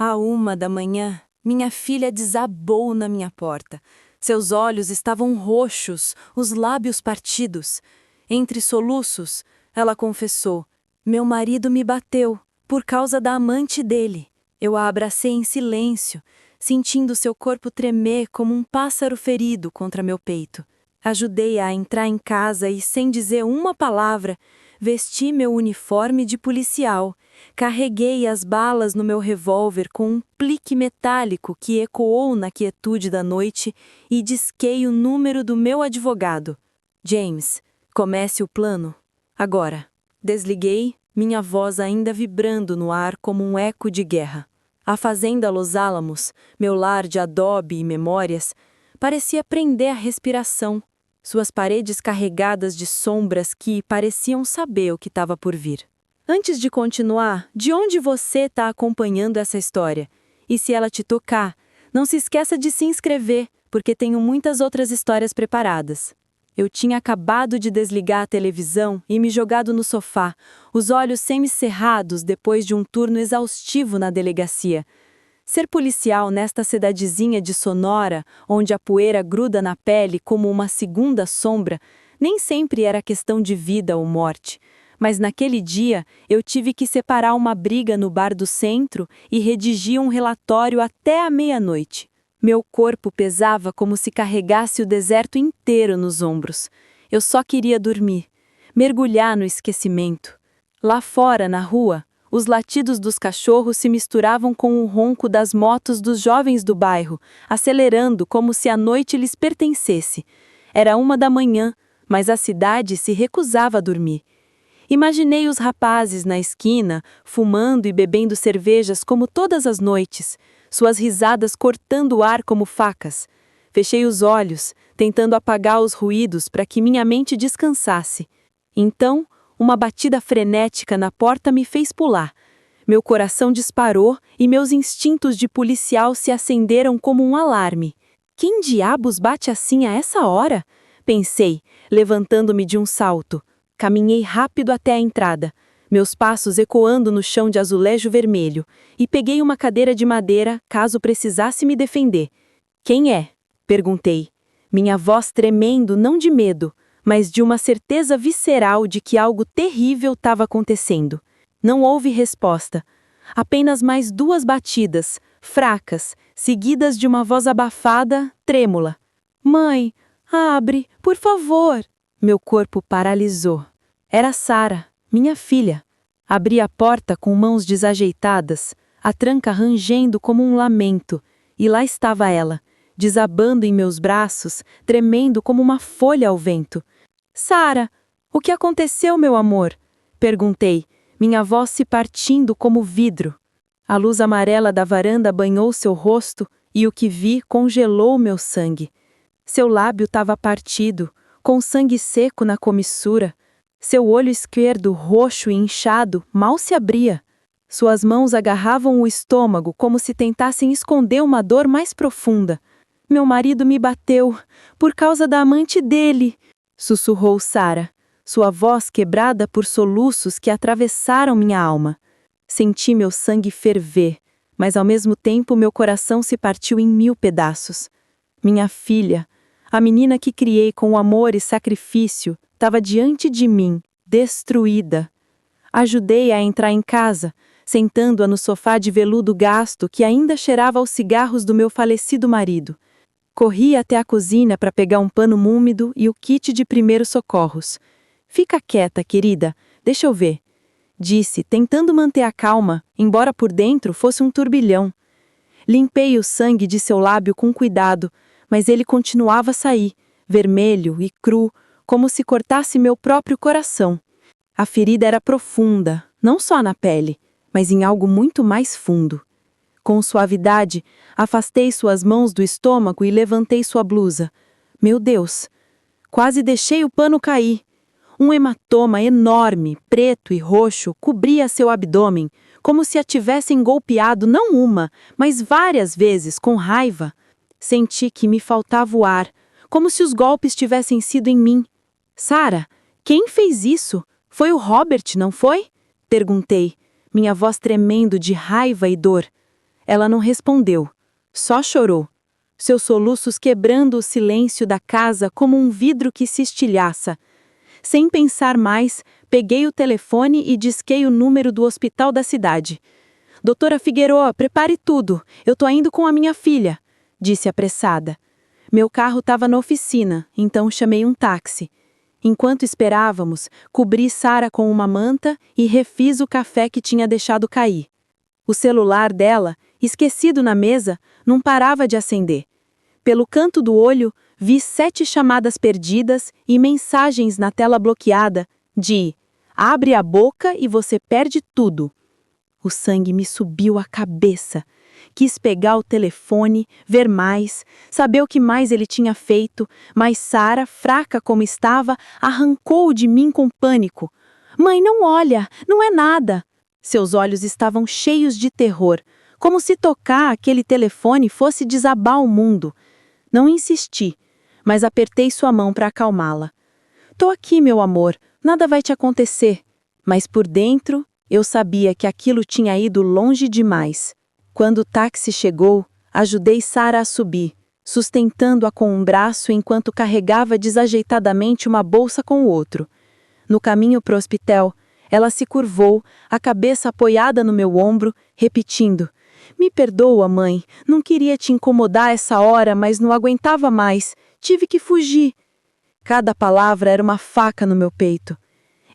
À 1 da manhã, minha filha desabou na minha porta. Seus olhos estavam roxos, os lábios partidos. Entre soluços, ela confessou: meu marido me bateu, por causa da amante dele. Eu a abracei em silêncio, sentindo seu corpo tremer como um pássaro ferido contra meu peito. Ajudei-a a entrar em casa e, sem dizer uma palavra, vesti meu uniforme de policial. Carreguei as balas no meu revólver com um plique metálico que ecoou na quietude da noite e disquei o número do meu advogado. James, comece o plano. Agora. Desliguei, minha voz ainda vibrando no ar como um eco de guerra. A fazenda Los Álamos, meu lar de adobe e memórias, parecia prender a respiração, suas paredes carregadas de sombras que pareciam saber o que estava por vir. Antes de continuar, de onde você está acompanhando essa história? E se ela te tocar, não se esqueça de se inscrever, porque tenho muitas outras histórias preparadas. Eu tinha acabado de desligar a televisão e me jogado no sofá, os olhos semicerrados depois de um turno exaustivo na delegacia. Ser policial nesta cidadezinha de Sonora, onde a poeira gruda na pele como uma segunda sombra, nem sempre era questão de vida ou morte. Mas naquele dia, eu tive que separar uma briga no bar do centro e redigir um relatório até a meia-noite. Meu corpo pesava como se carregasse o deserto inteiro nos ombros. Eu só queria dormir, mergulhar no esquecimento. Lá fora, na rua, os latidos dos cachorros se misturavam com o ronco das motos dos jovens do bairro, acelerando como se a noite lhes pertencesse. Era 1 da manhã, mas a cidade se recusava a dormir. Imaginei os rapazes na esquina, fumando e bebendo cervejas como todas as noites, suas risadas cortando o ar como facas. Fechei os olhos, tentando apagar os ruídos para que minha mente descansasse. Então, uma batida frenética na porta me fez pular. Meu coração disparou e meus instintos de policial se acenderam como um alarme. Quem diabos bate assim a essa hora? Pensei, levantando-me de um salto. Caminhei rápido até a entrada, meus passos ecoando no chão de azulejo vermelho, e peguei uma cadeira de madeira caso precisasse me defender. Quem é? Perguntei, minha voz tremendo não de medo, mas de uma certeza visceral de que algo terrível estava acontecendo. Não houve resposta. Apenas mais 2 batidas, fracas, seguidas de uma voz abafada, trêmula. Mãe, abre, por favor! Meu corpo paralisou. Era Sara, minha filha. Abri a porta com mãos desajeitadas, a tranca rangendo como um lamento, e lá estava ela, desabando em meus braços, tremendo como uma folha ao vento. Sara, o que aconteceu, meu amor? Perguntei, minha voz se partindo como vidro. A luz amarela da varanda banhou seu rosto e o que vi congelou meu sangue. Seu lábio estava partido, com sangue seco na comissura. Seu olho esquerdo, roxo e inchado, mal se abria. Suas mãos agarravam o estômago como se tentassem esconder uma dor mais profunda. Meu marido me bateu, por causa da amante dele, sussurrou Sara, sua voz quebrada por soluços que atravessaram minha alma. Senti meu sangue ferver, mas ao mesmo tempo meu coração se partiu em 1000 pedaços. Minha filha, a menina que criei com amor e sacrifício, estava diante de mim, destruída. Ajudei-a a entrar em casa, sentando-a no sofá de veludo gasto que ainda cheirava aos cigarros do meu falecido marido. Corri até a cozinha para pegar um pano úmido e o kit de primeiros socorros. Fica quieta, querida, deixa eu ver, disse, tentando manter a calma, embora por dentro fosse um turbilhão. Limpei o sangue de seu lábio com cuidado, mas ele continuava a sair, vermelho e cru, como se cortasse meu próprio coração. A ferida era profunda, não só na pele, mas em algo muito mais fundo. Com suavidade, afastei suas mãos do estômago e levantei sua blusa. Meu Deus! Quase deixei o pano cair. Um hematoma enorme, preto e roxo, cobria seu abdômen, como se a tivessem golpeado não uma, mas várias vezes, com raiva. Senti que me faltava o ar, como se os golpes tivessem sido em mim. Sara, quem fez isso? Foi o Robert, não foi? Perguntei, minha voz tremendo de raiva e dor. Ela não respondeu, só chorou, seus soluços quebrando o silêncio da casa como um vidro que se estilhaça. Sem pensar mais, peguei o telefone e disquei o número do hospital da cidade. Doutora Figueroa, prepare tudo, eu tô indo com a minha filha, disse apressada. Meu carro estava na oficina, então chamei um táxi. Enquanto esperávamos, cobri Sara com uma manta e refiz o café que tinha deixado cair. O celular dela, esquecido na mesa, não parava de acender. Pelo canto do olho, vi 7 chamadas perdidas e mensagens na tela bloqueada de "Abre a boca e você perde tudo". O sangue me subiu à cabeça. Quis pegar o telefone, ver mais, saber o que mais ele tinha feito, mas Sara, fraca como estava, arrancou-o de mim com pânico. "Mãe, não olha, não é nada". Seus olhos estavam cheios de terror, como se tocar aquele telefone fosse desabar o mundo. Não insisti, mas apertei sua mão para acalmá-la. "Tô aqui, meu amor, nada vai te acontecer". Mas por dentro, eu sabia que aquilo tinha ido longe demais. Quando o táxi chegou, ajudei Sara a subir, sustentando-a com um braço enquanto carregava desajeitadamente uma bolsa com o outro. No caminho para o hospital, ela se curvou, a cabeça apoiada no meu ombro, repetindo: "Me perdoa, mãe, não queria te incomodar essa hora, mas não aguentava mais, tive que fugir". Cada palavra era uma faca no meu peito.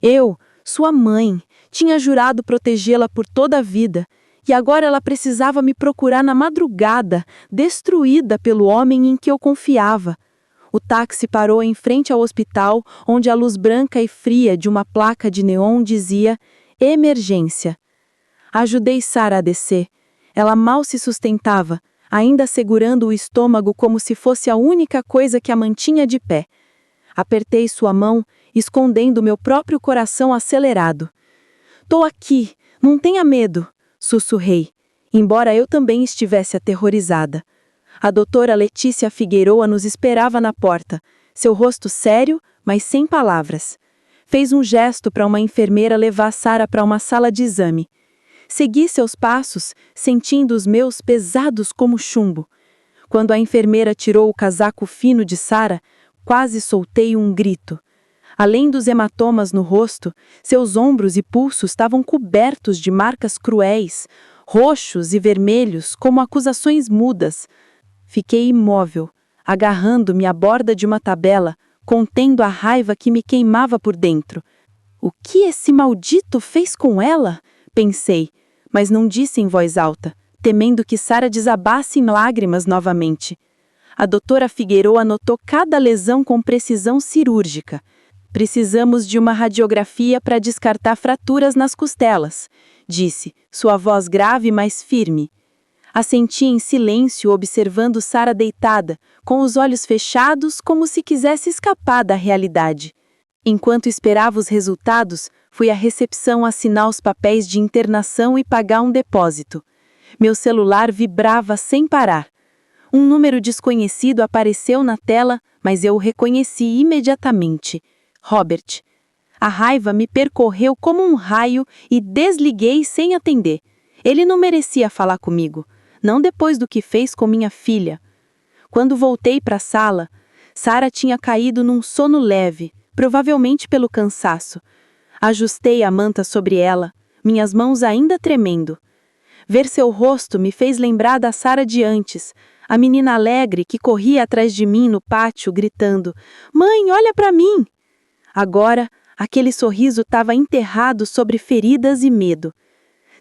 Eu, sua mãe, tinha jurado protegê-la por toda a vida, e agora ela precisava me procurar na madrugada, destruída pelo homem em que eu confiava. O táxi parou em frente ao hospital, onde a luz branca e fria de uma placa de neon dizia "Emergência". Ajudei Sara a descer. Ela mal se sustentava, ainda segurando o estômago como se fosse a única coisa que a mantinha de pé. Apertei sua mão, escondendo meu próprio coração acelerado. "Tô aqui, não tenha medo", sussurrei, embora eu também estivesse aterrorizada. A doutora Letícia Figueroa nos esperava na porta, seu rosto sério, mas sem palavras. Fez um gesto para uma enfermeira levar Sara para uma sala de exame. Segui seus passos, sentindo os meus pesados como chumbo. Quando a enfermeira tirou o casaco fino de Sara, quase soltei um grito. Além dos hematomas no rosto, seus ombros e pulsos estavam cobertos de marcas cruéis, roxos e vermelhos como acusações mudas. Fiquei imóvel, agarrando-me à borda de uma tabela, contendo a raiva que me queimava por dentro. "O que esse maldito fez com ela?" pensei, mas não disse em voz alta, temendo que Sara desabasse em lágrimas novamente. A doutora Figueroa notou cada lesão com precisão cirúrgica. "Precisamos de uma radiografia para descartar fraturas nas costelas", disse, sua voz grave, mas firme. Assenti em silêncio, observando Sara deitada, com os olhos fechados, como se quisesse escapar da realidade. Enquanto esperava os resultados, fui à recepção assinar os papéis de internação e pagar um depósito. Meu celular vibrava sem parar. Um número desconhecido apareceu na tela, mas eu o reconheci imediatamente. Robert. A raiva me percorreu como um raio e desliguei sem atender. Ele não merecia falar comigo, não depois do que fez com minha filha. Quando voltei para a sala, Sara tinha caído num sono leve, provavelmente pelo cansaço. Ajustei a manta sobre ela, minhas mãos ainda tremendo. Ver seu rosto me fez lembrar da Sara de antes, a menina alegre que corria atrás de mim no pátio, gritando: "Mãe, olha para mim!" Agora, aquele sorriso estava enterrado sobre feridas e medo.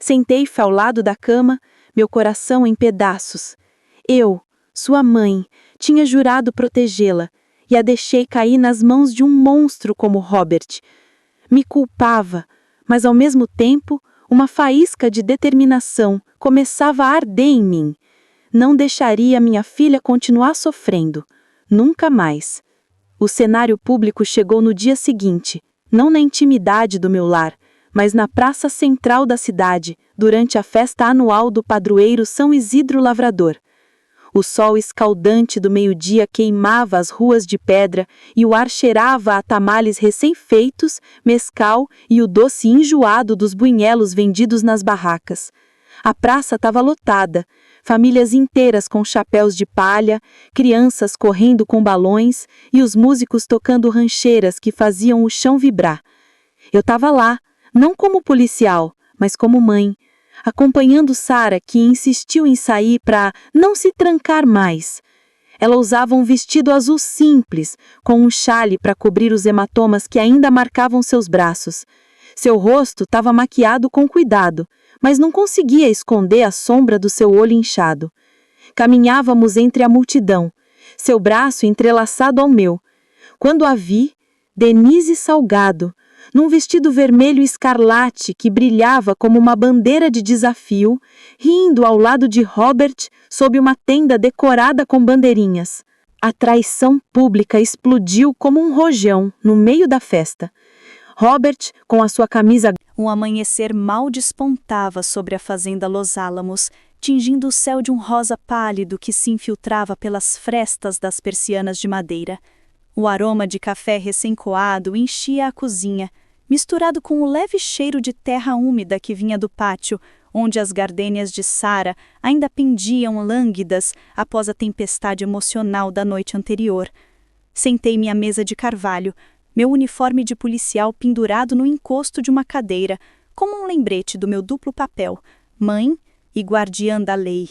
Sentei-me ao lado da cama, meu coração em pedaços. Eu, sua mãe, tinha jurado protegê-la e a deixei cair nas mãos de um monstro como Robert. Me culpava, mas ao mesmo tempo, uma faísca de determinação começava a arder em mim. Não deixaria minha filha continuar sofrendo. Nunca mais. O cenário público chegou no dia seguinte, não na intimidade do meu lar, mas na praça central da cidade, durante a festa anual do padroeiro São Isidro Lavrador. O sol escaldante do meio-dia queimava as ruas de pedra e o ar cheirava a tamales recém-feitos, mescal e o doce enjoado dos bunhelos vendidos nas barracas. A praça estava lotada, famílias inteiras com chapéus de palha, crianças correndo com balões e os músicos tocando rancheiras que faziam o chão vibrar. Eu estava lá, não como policial, mas como mãe, acompanhando Sara, que insistiu em sair para não se trancar mais. Ela usava um vestido azul simples, com um chale para cobrir os hematomas que ainda marcavam seus braços. Seu rosto estava maquiado com cuidado, mas não conseguia esconder a sombra do seu olho inchado. Caminhávamos entre a multidão, seu braço entrelaçado ao meu. Quando a vi, Denise Salgado, num vestido vermelho escarlate que brilhava como uma bandeira de desafio, rindo ao lado de Robert sob uma tenda decorada com bandeirinhas. A traição pública explodiu como um rojão no meio da festa. Robert, com a sua camisa... Um amanhecer mal despontava sobre a fazenda Los Álamos, tingindo o céu de um rosa pálido que se infiltrava pelas frestas das persianas de madeira. O aroma de café recém-coado enchia a cozinha, misturado com o leve cheiro de terra úmida que vinha do pátio, onde as gardênias de Sara ainda pendiam lânguidas após a tempestade emocional da noite anterior. Sentei-me à mesa de carvalho, meu uniforme de policial pendurado no encosto de uma cadeira, como um lembrete do meu duplo papel, mãe e guardiã da lei.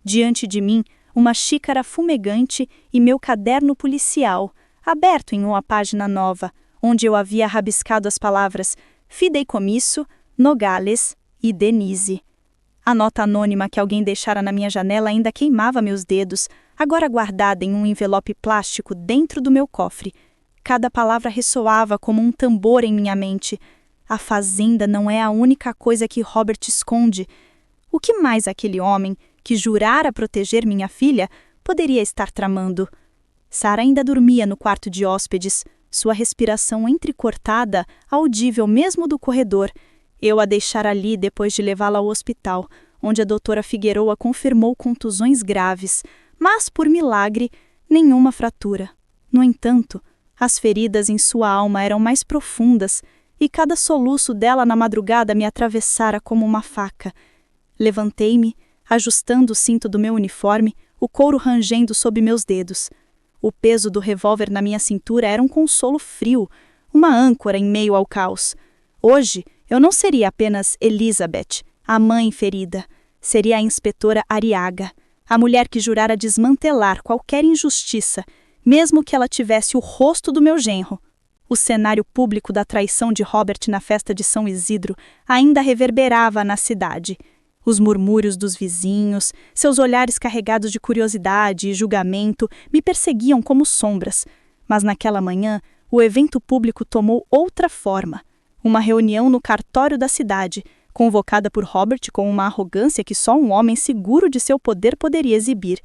Diante de mim, uma xícara fumegante e meu caderno policial, aberto em uma página nova, onde eu havia rabiscado as palavras fideicomisso, Nogales e Denise. A nota anônima que alguém deixara na minha janela ainda queimava meus dedos, agora guardada em um envelope plástico dentro do meu cofre. Cada palavra ressoava como um tambor em minha mente. A fazenda não é a única coisa que Robert esconde. O que mais aquele homem, que jurara proteger minha filha, poderia estar tramando? Sara ainda dormia no quarto de hóspedes, sua respiração entrecortada, audível mesmo do corredor. Eu a deixara ali depois de levá-la ao hospital, onde a doutora Figueroa confirmou contusões graves, mas, por milagre, nenhuma fratura. No entanto, as feridas em sua alma eram mais profundas, e cada soluço dela na madrugada me atravessara como uma faca. Levantei-me, ajustando o cinto do meu uniforme, o couro rangendo sob meus dedos. O peso do revólver na minha cintura era um consolo frio, uma âncora em meio ao caos. Hoje, eu não seria apenas Elizabeth, a mãe ferida. Seria a inspetora Ariaga, a mulher que jurara desmantelar qualquer injustiça, mesmo que ela tivesse o rosto do meu genro. O cenário público da traição de Robert na festa de São Isidro ainda reverberava na cidade. Os murmúrios dos vizinhos, seus olhares carregados de curiosidade e julgamento me perseguiam como sombras. Mas naquela manhã, o evento público tomou outra forma. Uma reunião no cartório da cidade, convocada por Robert com uma arrogância que só um homem seguro de seu poder poderia exibir.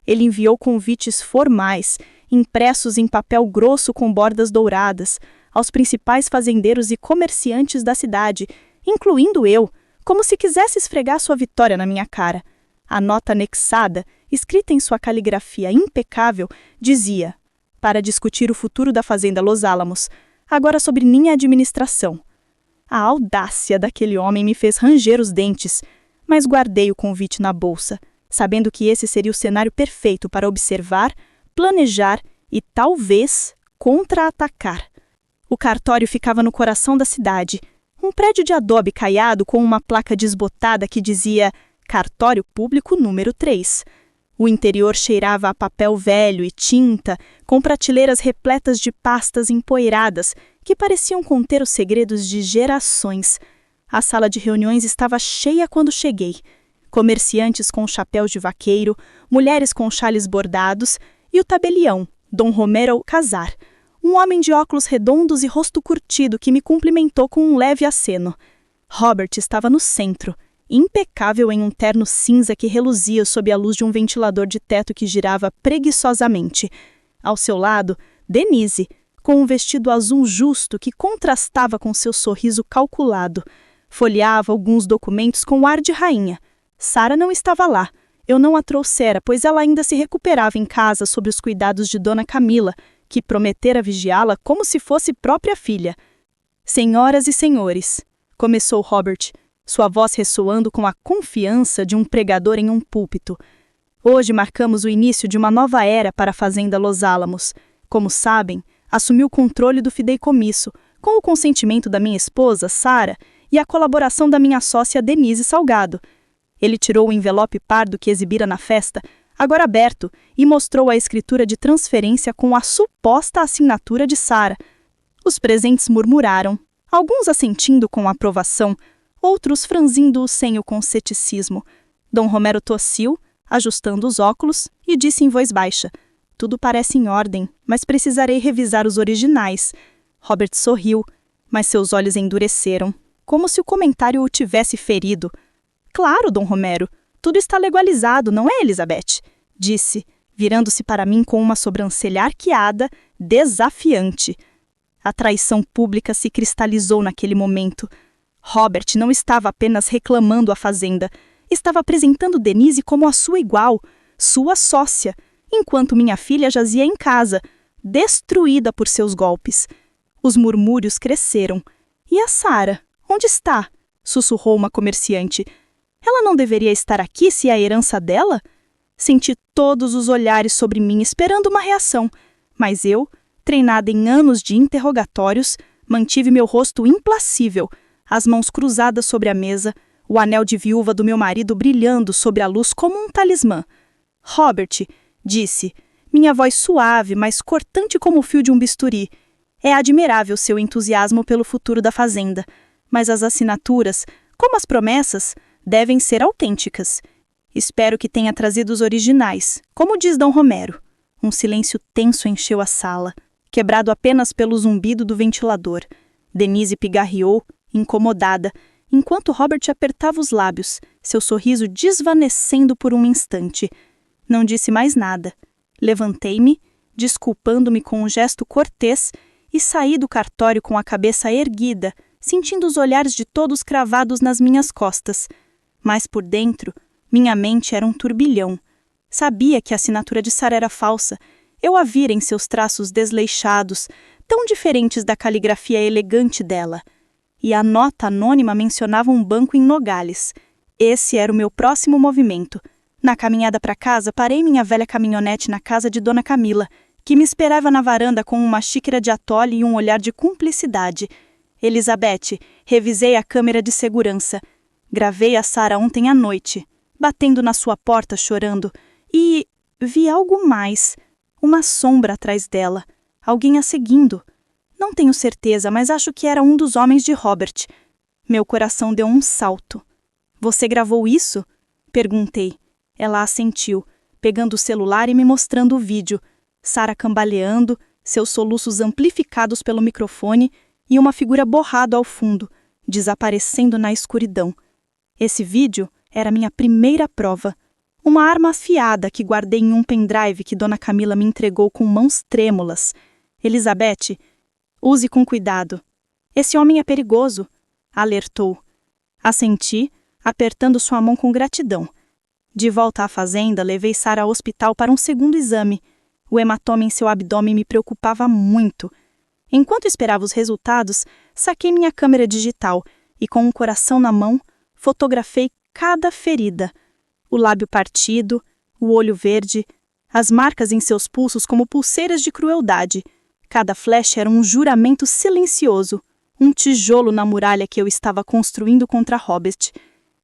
Ele enviou convites formais, impressos em papel grosso com bordas douradas, aos principais fazendeiros e comerciantes da cidade, incluindo eu, como se quisesse esfregar sua vitória na minha cara. A nota anexada, escrita em sua caligrafia impecável, dizia: para discutir o futuro da fazenda Los Álamos, agora sob minha administração. A audácia daquele homem me fez ranger os dentes, mas guardei o convite na bolsa, sabendo que esse seria o cenário perfeito para observar, planejar e, talvez, contra-atacar. O cartório ficava no coração da cidade, um prédio de adobe caiado com uma placa desbotada que dizia Cartório Público número 3. O interior cheirava a papel velho e tinta, com prateleiras repletas de pastas empoeiradas que pareciam conter os segredos de gerações. A sala de reuniões estava cheia quando cheguei. Comerciantes com chapéus de vaqueiro, mulheres com chales bordados e o tabelião, Dom Romero Casar, um homem de óculos redondos e rosto curtido que me cumprimentou com um leve aceno. Robert estava no centro, impecável em um terno cinza que reluzia sob a luz de um ventilador de teto que girava preguiçosamente. Ao seu lado, Denise, com um vestido azul justo que contrastava com seu sorriso calculado. Folheava alguns documentos com ar de rainha. Sara não estava lá. Eu não a trouxera, pois ela ainda se recuperava em casa sob os cuidados de Dona Camila, que prometera vigiá-la como se fosse própria filha. Senhoras e senhores, começou Robert, sua voz ressoando com a confiança de um pregador em um púlpito. Hoje marcamos o início de uma nova era para a Fazenda Los Álamos. Como sabem, assumi o controle do fideicomisso, com o consentimento da minha esposa, Sara, e a colaboração da minha sócia Denise Salgado. Ele tirou o envelope pardo que exibira na festa, agora aberto, e mostrou a escritura de transferência com a suposta assinatura de Sara. Os presentes murmuraram, alguns assentindo com aprovação, outros franzindo o senho com ceticismo. Dom Romero tossiu, ajustando os óculos, e disse em voz baixa: "Tudo parece em ordem, mas precisarei revisar os originais." Robert sorriu, mas seus olhos endureceram, como se o comentário o tivesse ferido. "Claro, Dom Romero, tudo está legalizado, não é, Elizabeth?" disse, virando-se para mim com uma sobrancelha arqueada, desafiante. A traição pública se cristalizou naquele momento. Robert não estava apenas reclamando a fazenda, estava apresentando Denise como a sua igual, sua sócia, enquanto minha filha jazia em casa, destruída por seus golpes. Os murmúrios cresceram. "E a Sara? Onde está?" sussurrou uma comerciante. "Ela não deveria estar aqui se é a herança dela?" Senti todos os olhares sobre mim esperando uma reação, mas eu, treinada em anos de interrogatórios, mantive meu rosto implacível, as mãos cruzadas sobre a mesa, o anel de viúva do meu marido brilhando sob a luz como um talismã. "Robert", disse, minha voz suave, mas cortante como o fio de um bisturi, "é admirável seu entusiasmo pelo futuro da fazenda, mas as assinaturas, como as promessas, devem ser autênticas. Espero que tenha trazido os originais, como diz Dom Romero." Um silêncio tenso encheu a sala, quebrado apenas pelo zumbido do ventilador. Denise pigarreou, incomodada, enquanto Robert apertava os lábios, seu sorriso desvanecendo por um instante. Não disse mais nada. Levantei-me, desculpando-me com um gesto cortês, e saí do cartório com a cabeça erguida, sentindo os olhares de todos cravados nas minhas costas. Mas por dentro, minha mente era um turbilhão. Sabia que a assinatura de Sara era falsa. Eu a vira em seus traços desleixados, tão diferentes da caligrafia elegante dela. E a nota anônima mencionava um banco em Nogales. Esse era o meu próximo movimento. Na caminhada para casa, parei minha velha caminhonete na casa de Dona Camila, que me esperava na varanda com uma xícara de atole e um olhar de cumplicidade. "Elizabeth, revisei a câmera de segurança. Gravei a Sara ontem à noite, batendo na sua porta chorando, e vi algo mais, uma sombra atrás dela, alguém a seguindo. Não tenho certeza, mas acho que era um dos homens de Robert." Meu coração deu um salto. "Você gravou isso?" perguntei. Ela assentiu, pegando o celular e me mostrando o vídeo. Sara cambaleando, seus soluços amplificados pelo microfone e uma figura borrada ao fundo, desaparecendo na escuridão. Esse vídeo era minha primeira prova. Uma arma afiada que guardei em um pendrive que Dona Camila me entregou com mãos trêmulas. "Elizabeth, use com cuidado. Esse homem é perigoso", alertou. Assenti, apertando sua mão com gratidão. De volta à fazenda, levei Sara ao hospital para um segundo exame. O hematoma em seu abdômen me preocupava muito. Enquanto esperava os resultados, saquei minha câmera digital e, com um coração na mão, fotografei cada ferida. O lábio partido, o olho verde, as marcas em seus pulsos como pulseiras de crueldade. Cada flash era um juramento silencioso, um tijolo na muralha que eu estava construindo contra Robert.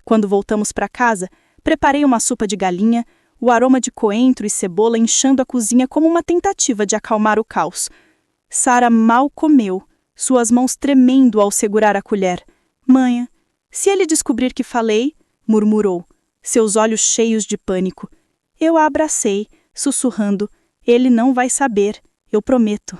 Quando voltamos para casa, preparei uma sopa de galinha, o aroma de coentro e cebola inchando a cozinha como uma tentativa de acalmar o caos. Sara mal comeu, suas mãos tremendo ao segurar a colher. "Mãe, se ele descobrir que falei", murmurou, seus olhos cheios de pânico. Eu a abracei, sussurrando, "Ele não vai saber, eu prometo."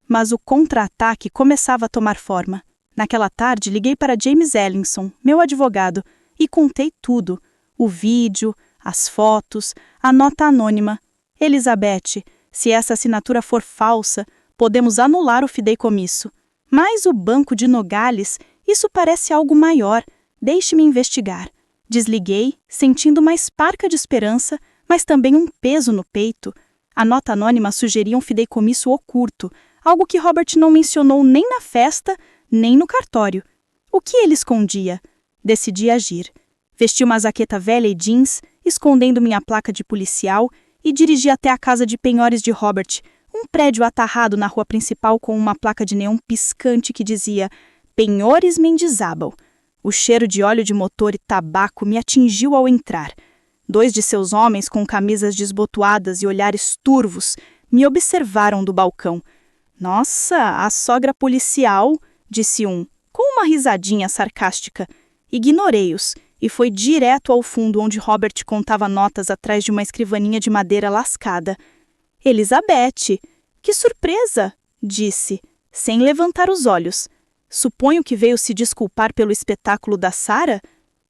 Mas o contra-ataque começava a tomar forma. Naquela tarde, liguei para James Ellison, meu advogado, e contei tudo. O vídeo, as fotos, a nota anônima. "Elizabeth, se essa assinatura for falsa, podemos anular o fideicomisso. Mas o Banco de Nogales, isso parece algo maior. Deixe-me investigar." Desliguei, sentindo uma esparca de esperança, mas também um peso no peito. A nota anônima sugeria um fideicomisso oculto, algo que Robert não mencionou nem na festa, nem no cartório. O que ele escondia? Decidi agir. Vesti uma jaqueta velha e jeans, escondendo minha placa de policial, e dirigi até a casa de penhores de Robert, um prédio atarrado na rua principal com uma placa de neon piscante que dizia Penhores Mendizábal. O cheiro de óleo de motor e tabaco me atingiu ao entrar. 2 de seus homens com camisas desbotoadas e olhares turvos me observaram do balcão. Nossa, a sogra policial, disse um, com uma risadinha sarcástica. Ignorei-os e fui direto ao fundo onde Robert contava notas atrás de uma escrivaninha de madeira lascada. Elizabeth, que surpresa, disse, sem levantar os olhos. Suponho que veio se desculpar pelo espetáculo da Sarah?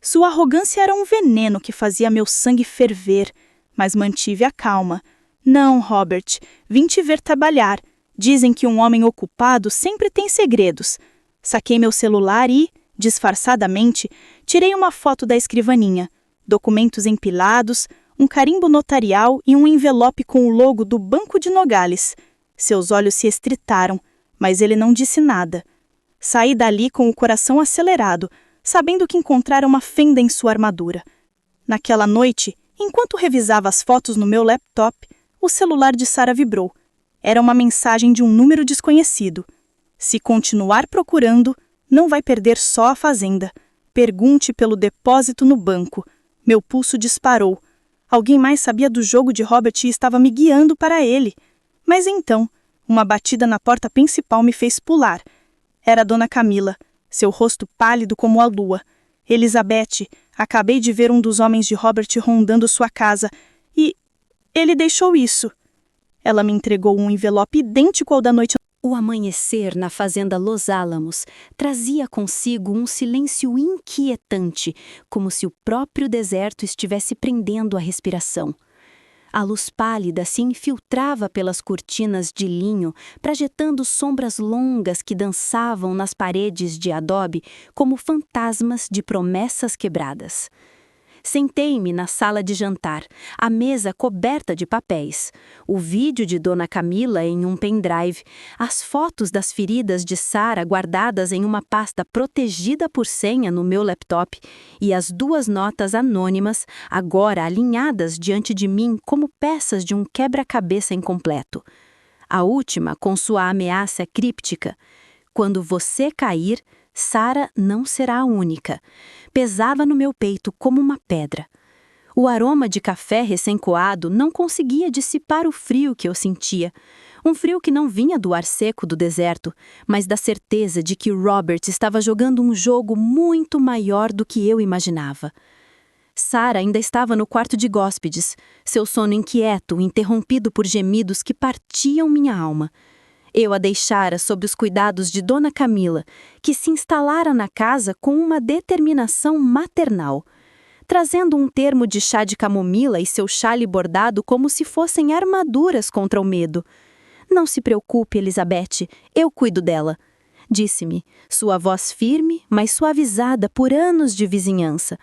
Sua arrogância era um veneno que fazia meu sangue ferver, mas mantive a calma. Não, Robert, vim te ver trabalhar. Dizem que um homem ocupado sempre tem segredos. Saquei meu celular e, disfarçadamente, tirei uma foto da escrivaninha, documentos empilados, um carimbo notarial e um envelope com o logo do Banco de Nogales. Seus olhos se estritaram, mas ele não disse nada. Saí dali com o coração acelerado, sabendo que encontrara uma fenda em sua armadura. Naquela noite, enquanto revisava as fotos no meu laptop, o celular de Sarah vibrou. Era uma mensagem de um número desconhecido. Se continuar procurando, não vai perder só a fazenda. Pergunte pelo depósito no banco. Meu pulso disparou. Alguém mais sabia do jogo de Robert e estava me guiando para ele. Mas então, uma batida na porta principal me fez pular. Era Dona Camila, seu rosto pálido como a lua. Elizabeth, acabei de ver um dos homens de Robert rondando sua casa e ele deixou isso. Ela me entregou um envelope idêntico ao da noite. O amanhecer na fazenda Los Álamos trazia consigo um silêncio inquietante, como se o próprio deserto estivesse prendendo a respiração. A luz pálida se infiltrava pelas cortinas de linho, projetando sombras longas que dançavam nas paredes de adobe como fantasmas de promessas quebradas. Sentei-me na sala de jantar, a mesa coberta de papéis, o vídeo de Dona Camila em um pendrive, as fotos das feridas de Sarah guardadas em uma pasta protegida por senha no meu laptop e as 2 notas anônimas, agora alinhadas diante de mim como peças de um quebra-cabeça incompleto. A última com sua ameaça críptica: quando você cair, Sarah não será a única. Pesava no meu peito como uma pedra. O aroma de café recém-coado não conseguia dissipar o frio que eu sentia. Um frio que não vinha do ar seco do deserto, mas da certeza de que Robert estava jogando um jogo muito maior do que eu imaginava. Sarah ainda estava no quarto de hóspedes, seu sono inquieto, interrompido por gemidos que partiam minha alma. Eu a deixara sob os cuidados de Dona Camila, que se instalara na casa com uma determinação maternal, trazendo um termo de chá de camomila e seu chale bordado como se fossem armaduras contra o medo. Não se preocupe, Elizabeth, eu cuido dela, disse-me, sua voz firme, mas suavizada por anos de vizinhança.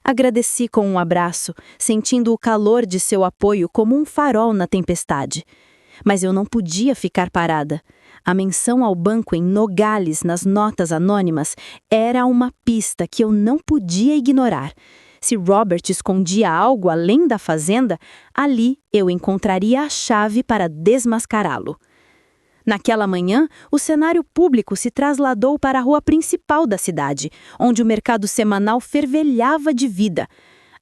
Agradeci com um abraço, sentindo o calor de seu apoio como um farol na tempestade. Mas eu não podia ficar parada. A menção ao banco em Nogales nas notas anônimas era uma pista que eu não podia ignorar. Se Robert escondia algo além da fazenda, ali eu encontraria a chave para desmascará-lo. Naquela manhã, o cenário público se trasladou para a rua principal da cidade, onde o mercado semanal fervelhava de vida.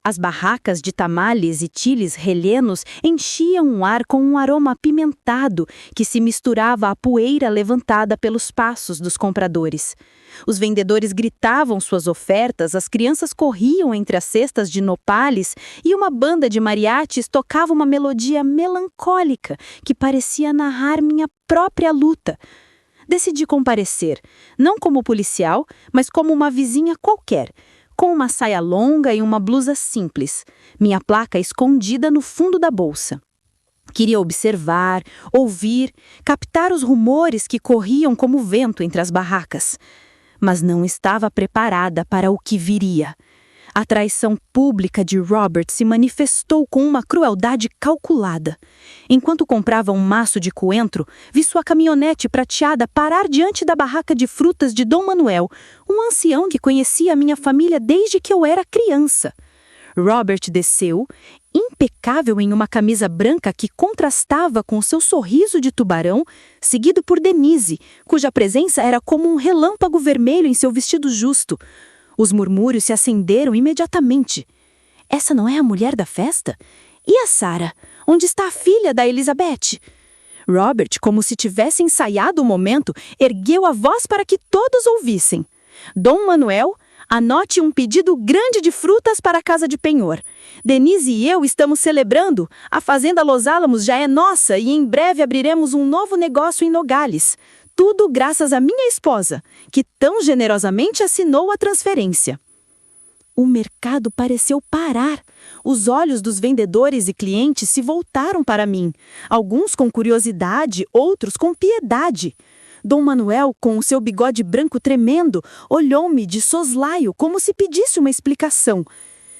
As barracas de tamales e chiles relhenos enchiam o ar com um aroma apimentado que se misturava à poeira levantada pelos passos dos compradores. Os vendedores gritavam suas ofertas, as crianças corriam entre as cestas de nopales e uma banda de mariachis tocava uma melodia melancólica que parecia narrar minha própria luta. Decidi comparecer, não como policial, mas como uma vizinha qualquer, com uma saia longa e uma blusa simples, minha placa escondida no fundo da bolsa. Queria observar, ouvir, captar os rumores que corriam como vento entre as barracas. Mas não estava preparada para o que viria. A traição pública de Robert se manifestou com uma crueldade calculada. Enquanto comprava um maço de coentro, vi sua caminhonete prateada parar diante da barraca de frutas de Dom Manuel, um ancião que conhecia a minha família desde que eu era criança. Robert desceu, impecável em uma camisa branca que contrastava com seu sorriso de tubarão, seguido por Denise, cuja presença era como um relâmpago vermelho em seu vestido justo. Os murmúrios se acenderam imediatamente. Essa não é a mulher da festa? E a Sarah? Onde está a filha da Elizabeth? Robert, como se tivesse ensaiado o momento, ergueu a voz para que todos ouvissem. Dom Manuel, anote um pedido grande de frutas para a casa de penhor. Denise e eu estamos celebrando. A fazenda Los Álamos já é nossa e em breve abriremos um novo negócio em Nogales. Tudo graças à minha esposa, que tão generosamente assinou a transferência. O mercado pareceu parar. Os olhos dos vendedores e clientes se voltaram para mim, alguns com curiosidade, outros com piedade. Dom Manuel, com o seu bigode branco tremendo, olhou-me de soslaio como se pedisse uma explicação.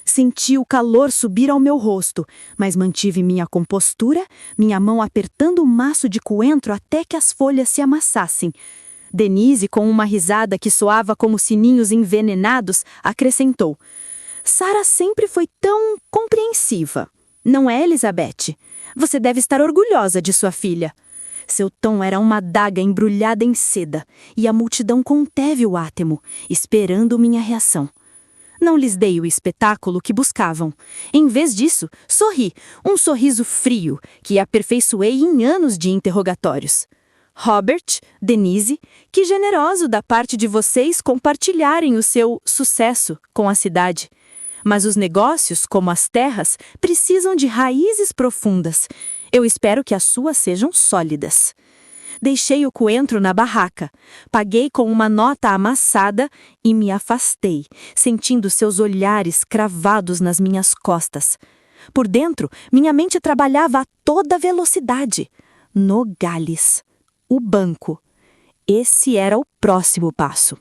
Senti o calor subir ao meu rosto, mas mantive minha compostura, minha mão apertando o maço de coentro até que as folhas se amassassem. Denise, com uma risada que soava como sininhos envenenados, acrescentou: Sarah sempre foi tão compreensiva. Não é, Elizabeth? Você deve estar orgulhosa de sua filha. Seu tom era uma adaga embrulhada em seda, e a multidão conteve o átemo, esperando minha reação. Não lhes dei o espetáculo que buscavam. Em vez disso, sorri, um sorriso frio, que aperfeiçoei em anos de interrogatórios. Robert, Denise, que generoso da parte de vocês compartilharem o seu sucesso com a cidade. Mas os negócios, como as terras, precisam de raízes profundas. Eu espero que as suas sejam sólidas. Deixei o coentro na barraca, paguei com uma nota amassada e me afastei, sentindo seus olhares cravados nas minhas costas. Por dentro, minha mente trabalhava a toda velocidade. Nogales. O banco. Esse era o próximo passo.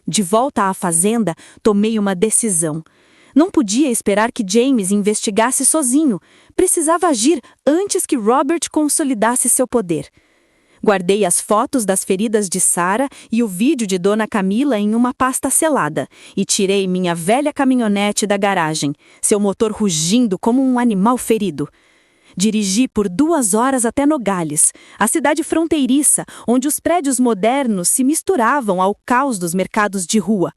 De volta à fazenda, tomei uma decisão. Não podia esperar que James investigasse sozinho. Precisava agir antes que Robert consolidasse seu poder. Guardei as fotos das feridas de Sarah e o vídeo de Dona Camila em uma pasta selada e tirei minha velha caminhonete da garagem, seu motor rugindo como um animal ferido. Dirigi por 2 horas até Nogales, a cidade fronteiriça, onde os prédios modernos se misturavam ao caos dos mercados de rua.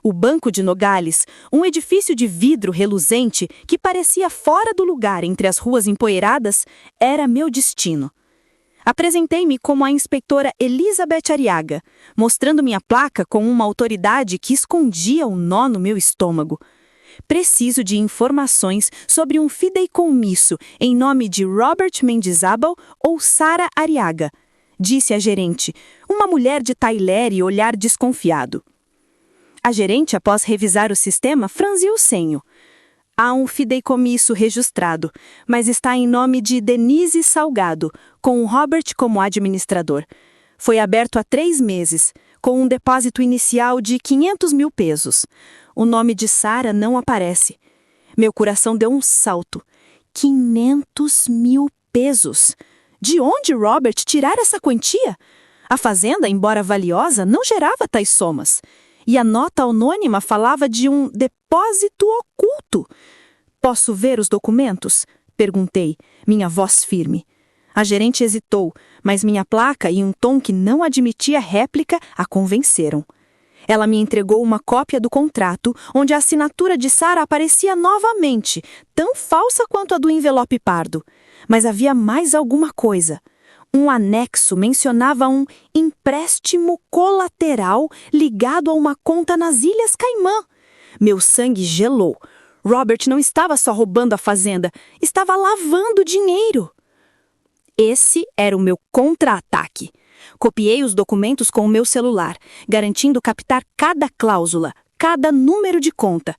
O Banco de Nogales, um edifício de vidro reluzente que parecia fora do lugar entre as ruas empoeiradas, era meu destino. Apresentei-me como a inspetora Elizabeth Ariaga, mostrando minha placa com uma autoridade que escondia um nó no meu estômago. Preciso de informações sobre um fideicomisso em nome de Robert Mendizábal ou Sarah Ariaga, disse a gerente, uma mulher de tailher e olhar desconfiado. A gerente, após revisar o sistema, franziu o senho. Há um fideicomisso registrado, mas está em nome de Denise Salgado, com o Robert como administrador. Foi aberto há 3 meses, com um depósito inicial de 500 mil pesos. O nome de Sarah não aparece. Meu coração deu um salto. 500 mil pesos! De onde Robert tirar essa quantia? A fazenda, embora valiosa, não gerava tais somas. E a nota anônima falava de um depósito oculto. Posso ver os documentos? Perguntei, minha voz firme. A gerente hesitou, mas minha placa e um tom que não admitia réplica a convenceram. Ela me entregou uma cópia do contrato, onde a assinatura de Sarah aparecia novamente, tão falsa quanto a do envelope pardo. Mas havia mais alguma coisa. Um anexo mencionava um empréstimo colateral ligado a uma conta nas Ilhas Caimã. Meu sangue gelou. Robert não estava só roubando a fazenda, estava lavando dinheiro. Esse era o meu contra-ataque. Copiei os documentos com o meu celular, garantindo captar cada cláusula, cada número de conta.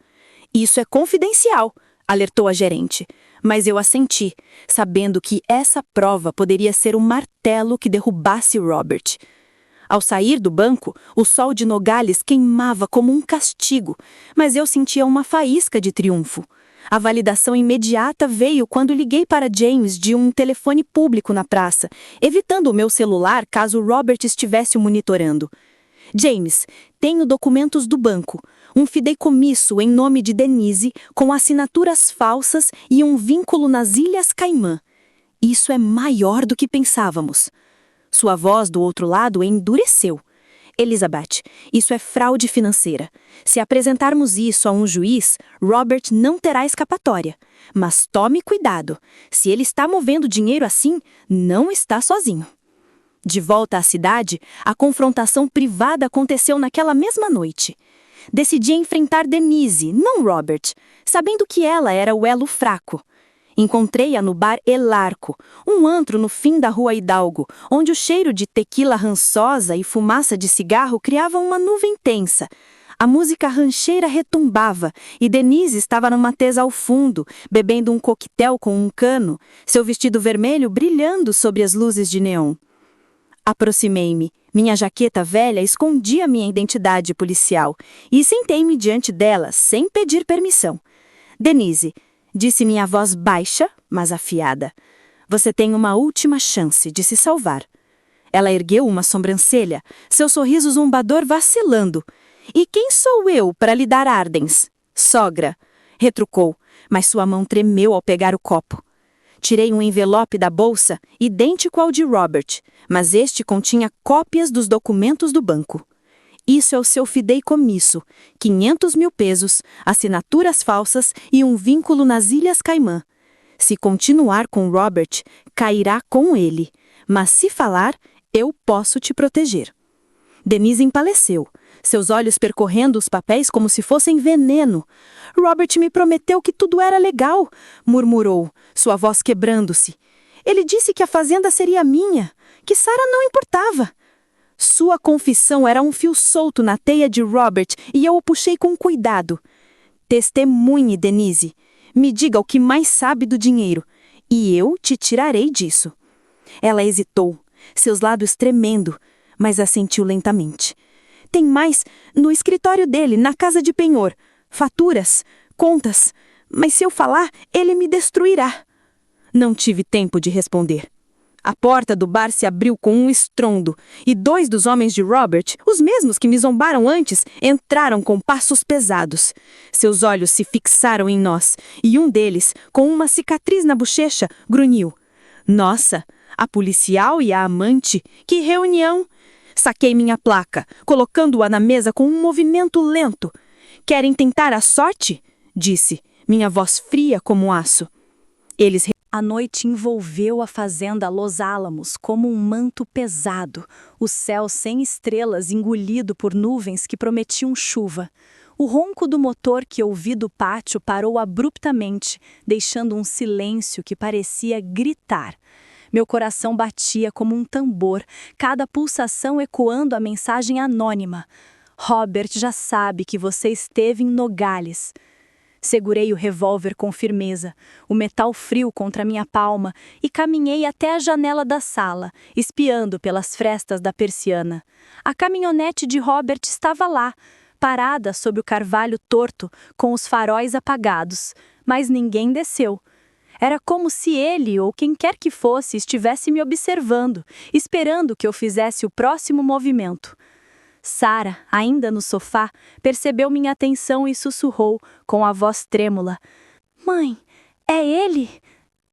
Isso é confidencial, alertou a gerente. Mas eu assenti, sabendo que essa prova poderia ser o martelo que derrubasse Robert. Ao sair do banco, o sol de Nogales queimava como um castigo, mas eu sentia uma faísca de triunfo. A validação imediata veio quando liguei para James de um telefone público na praça, evitando o meu celular caso Robert estivesse o monitorando. James, tenho documentos do banco, um fideicomisso em nome de Denise, com assinaturas falsas e um vínculo nas Ilhas Caimã. Isso é maior do que pensávamos. Sua voz do outro lado endureceu. Elizabeth, isso é fraude financeira. Se apresentarmos isso a um juiz, Robert não terá escapatória. Mas tome cuidado. Se ele está movendo dinheiro assim, não está sozinho. De volta à cidade, a confrontação privada aconteceu naquela mesma noite. Decidi enfrentar Denise, não Robert, sabendo que ela era o elo fraco. Encontrei-a no bar El Arco, um antro no fim da rua Hidalgo, onde o cheiro de tequila rançosa e fumaça de cigarro criavam uma nuvem tensa. A música rancheira retumbava e Denise estava numa tesa ao fundo, bebendo um coquetel com um cano, seu vestido vermelho brilhando sobre as luzes de neon. Aproximei-me. Minha jaqueta velha escondia minha identidade policial e sentei-me diante dela, sem pedir permissão. Denise, disse minha voz baixa, mas afiada, você tem uma última chance de se salvar. Ela ergueu uma sobrancelha, seu sorriso zombador vacilando. E quem sou eu para lhe dar ordens? Sogra, retrucou, mas sua mão tremeu ao pegar o copo. Tirei um envelope da bolsa, idêntico ao de Robert, mas este continha cópias dos documentos do banco. Isso é o seu fideicomisso, 500 mil pesos, assinaturas falsas e um vínculo nas Ilhas Caimã. Se continuar com Robert, cairá com ele, mas se falar, eu posso te proteger. Denise empaleceu, seus olhos percorrendo os papéis como se fossem veneno. Robert me prometeu que tudo era legal, murmurou, sua voz quebrando-se. Ele disse que a fazenda seria minha, que Sarah não importava. Sua confissão era um fio solto na teia de Robert e eu o puxei com cuidado. Testemunhe, Denise. Me diga o que mais sabe do dinheiro, e eu te tirarei disso. Ela hesitou, seus lábios tremendo, mas assentiu lentamente. Tem mais no escritório dele, na casa de penhor. Faturas, contas. Mas se eu falar, ele me destruirá. Não tive tempo de responder. A porta do bar se abriu com um estrondo, e 2 dos homens de Robert, os mesmos que me zombaram antes, entraram com passos pesados. Seus olhos se fixaram em nós, e um deles, com uma cicatriz na bochecha, grunhiu. Nossa, a policial e a amante, que reunião! Saquei minha placa, colocando-a na mesa com um movimento lento. Querem tentar a sorte? Disse, minha voz fria como aço. A noite envolveu a fazenda Los Álamos como um manto pesado, o céu sem estrelas engolido por nuvens que prometiam chuva. O ronco do motor que ouvi do pátio parou abruptamente, deixando um silêncio que parecia gritar. Meu coração batia como um tambor, cada pulsação ecoando a mensagem anônima. Robert já sabe que você esteve em Nogales. Segurei o revólver com firmeza, o metal frio contra minha palma, e caminhei até a janela da sala, espiando pelas frestas da persiana. A caminhonete de Robert estava lá, parada sob o carvalho torto, com os faróis apagados, mas ninguém desceu. Era como se ele ou quem quer que fosse estivesse me observando, esperando que eu fizesse o próximo movimento. Sarah, ainda no sofá, percebeu minha atenção e sussurrou, com a voz trêmula. Mãe, é ele?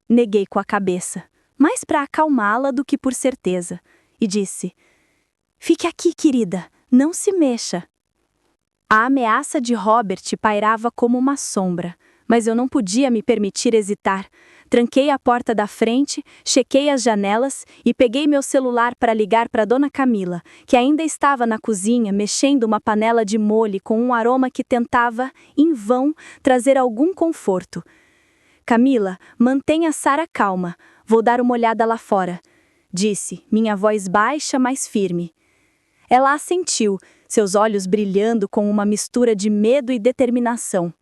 Neguei com a cabeça, mais para acalmá-la do que por certeza, e disse, fique aqui, querida, não se mexa. A ameaça de Robert pairava como uma sombra, mas eu não podia me permitir hesitar. Tranquei a porta da frente, chequei as janelas e peguei meu celular para ligar para Dona Camila, que ainda estava na cozinha mexendo uma panela de molho com um aroma que tentava, em vão, trazer algum conforto. Camila, mantenha Sarah calma, vou dar uma olhada lá fora, disse, minha voz baixa, mas firme. Ela assentiu, seus olhos brilhando com uma mistura de medo e determinação.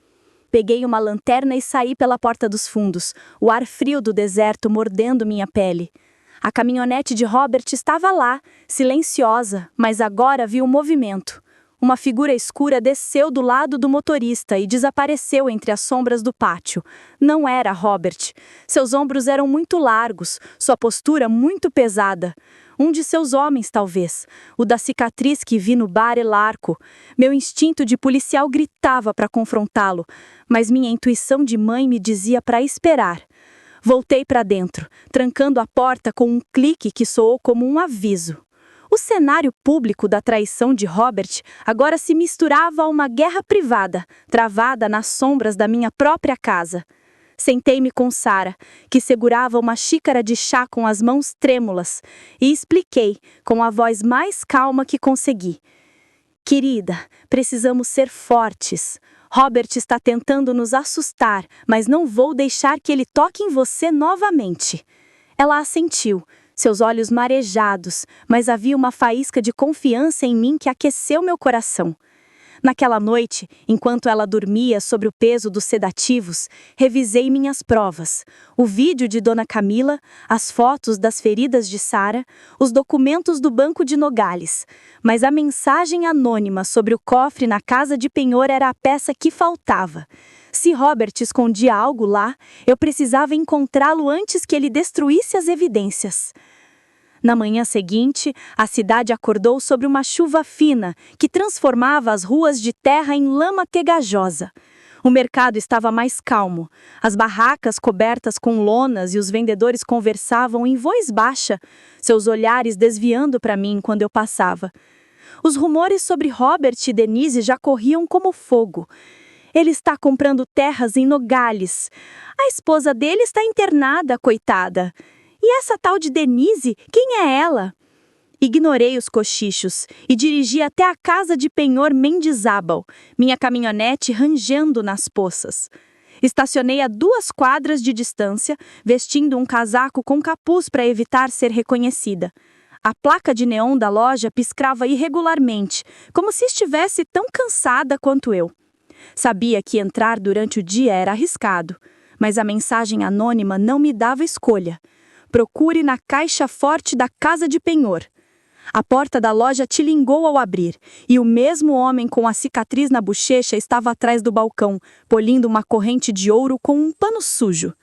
Peguei uma lanterna e saí pela porta dos fundos, o ar frio do deserto mordendo minha pele. A caminhonete de Robert estava lá, silenciosa, mas agora vi o movimento. Uma figura escura desceu do lado do motorista e desapareceu entre as sombras do pátio. Não era Robert. Seus ombros eram muito largos, sua postura muito pesada. Um de seus homens, talvez. O da cicatriz que vi no bar El Arco. Meu instinto de policial gritava para confrontá-lo, mas minha intuição de mãe me dizia para esperar. Voltei para dentro, trancando a porta com um clique que soou como um aviso. O cenário público da traição de Robert agora se misturava a uma guerra privada, travada nas sombras da minha própria casa. Sentei-me com Sarah, que segurava uma xícara de chá com as mãos trêmulas, e expliquei, com a voz mais calma que consegui. Querida, precisamos ser fortes. Robert está tentando nos assustar, mas não vou deixar que ele toque em você novamente. Ela assentiu, seus olhos marejados, mas havia uma faísca de confiança em mim que aqueceu meu coração. Naquela noite, enquanto ela dormia sob o peso dos sedativos, revisei minhas provas. O vídeo de Dona Camila, as fotos das feridas de Sarah, os documentos do Banco de Nogales. Mas a mensagem anônima sobre o cofre na casa de penhor era a peça que faltava. Se Robert escondia algo lá, eu precisava encontrá-lo antes que ele destruísse as evidências. Na manhã seguinte, a cidade acordou sobre uma chuva fina que transformava as ruas de terra em lama pegajosa. O mercado estava mais calmo, as barracas cobertas com lonas e os vendedores conversavam em voz baixa, seus olhares desviando para mim quando eu passava. Os rumores sobre Robert e Denise já corriam como fogo. Ele está comprando terras em Nogales. A esposa dele está internada, coitada. E essa tal de Denise, quem é ela? Ignorei os cochichos e dirigi até a casa de penhor Mendizábal, minha caminhonete rangendo nas poças. Estacionei a 2 quadras de distância, vestindo um casaco com capuz para evitar ser reconhecida. A placa de neon da loja piscava irregularmente, como se estivesse tão cansada quanto eu. Sabia que entrar durante o dia era arriscado, mas a mensagem anônima não me dava escolha. Procure na caixa forte da casa de penhor. A porta da loja tilingou ao abrir, e o mesmo homem com a cicatriz na bochecha estava atrás do balcão, polindo uma corrente de ouro com um pano sujo.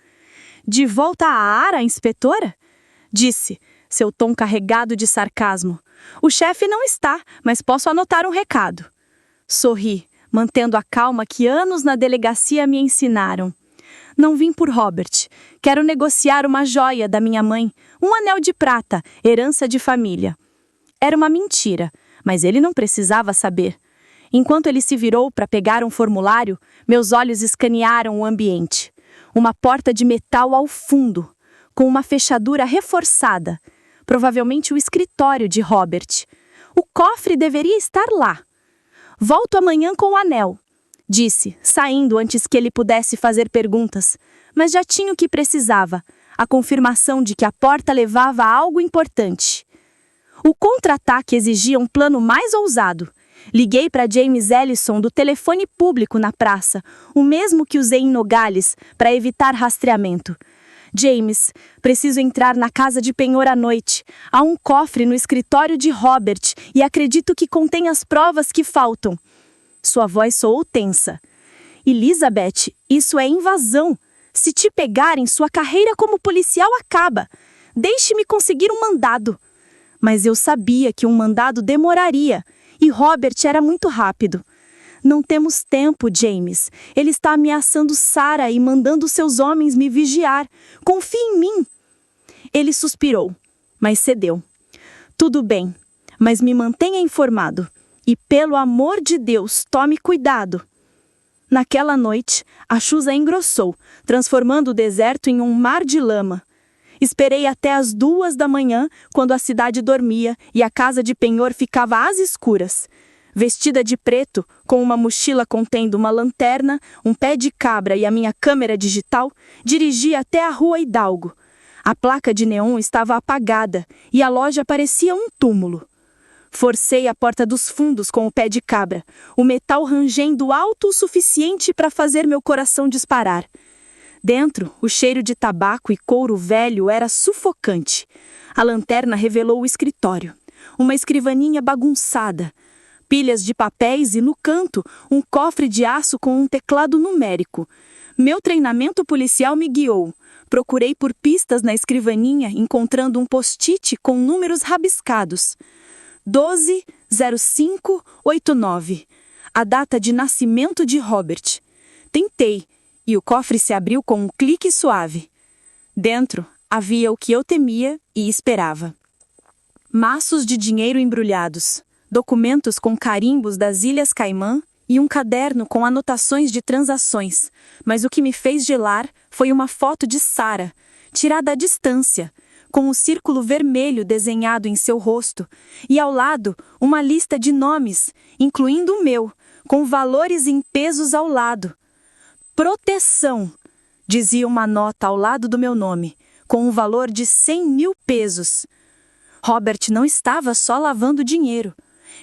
De volta à Ara, inspetora? Disse, seu tom carregado de sarcasmo. O chefe não está, mas posso anotar um recado. Sorri, mantendo a calma que anos na delegacia me ensinaram. Não vim por Robert. Quero negociar uma joia da minha mãe, um anel de prata, herança de família. Era uma mentira, mas ele não precisava saber. Enquanto ele se virou para pegar um formulário, meus olhos escanearam o ambiente. Uma porta de metal ao fundo, com uma fechadura reforçada. Provavelmente o escritório de Robert. O cofre deveria estar lá. Volto amanhã com o anel. Disse, saindo antes que ele pudesse fazer perguntas, mas já tinha o que precisava, a confirmação de que a porta levava a algo importante. O contra-ataque exigia um plano mais ousado. Liguei para James Ellison do telefone público na praça, o mesmo que usei em Nogales, para evitar rastreamento. James, preciso entrar na casa de penhor à noite. Há um cofre no escritório de Robert e acredito que contém as provas que faltam. Sua voz soou tensa. Elizabeth, isso é invasão. Se te pegarem, sua carreira como policial acaba. Deixe-me conseguir um mandado. Mas eu sabia que um mandado demoraria, e Robert era muito rápido. Não temos tempo, James. Ele está ameaçando Sarah e mandando seus homens me vigiar. Confie em mim. Ele suspirou, mas cedeu. Tudo bem, mas me mantenha informado. E, pelo amor de Deus, tome cuidado. Naquela noite, a chuva engrossou, transformando o deserto em um mar de lama. Esperei até as 2 da manhã, quando a cidade dormia e a casa de penhor ficava às escuras. Vestida de preto, com uma mochila contendo uma lanterna, um pé de cabra e a minha câmera digital, dirigi até a rua Hidalgo. A placa de neon estava apagada e a loja parecia um túmulo. Forcei a porta dos fundos com o pé de cabra, o metal rangendo alto o suficiente para fazer meu coração disparar. Dentro, o cheiro de tabaco e couro velho era sufocante. A lanterna revelou o escritório. Uma escrivaninha bagunçada. Pilhas de papéis e, no canto, um cofre de aço com um teclado numérico. Meu treinamento policial me guiou. Procurei por pistas na escrivaninha, encontrando um post-it com números rabiscados. 120589. A data de nascimento de Robert. Tentei, e o cofre se abriu com um clique suave. Dentro havia o que eu temia e esperava. Maços de dinheiro embrulhados, documentos com carimbos das Ilhas Caimã e um caderno com anotações de transações. Mas o que me fez gelar foi uma foto de Sarah, tirada à distância, com um círculo vermelho desenhado em seu rosto, e ao lado uma lista de nomes, incluindo o meu, com valores em pesos ao lado. Proteção, dizia uma nota ao lado do meu nome, com um valor de 100 mil pesos. Robert não estava só lavando dinheiro.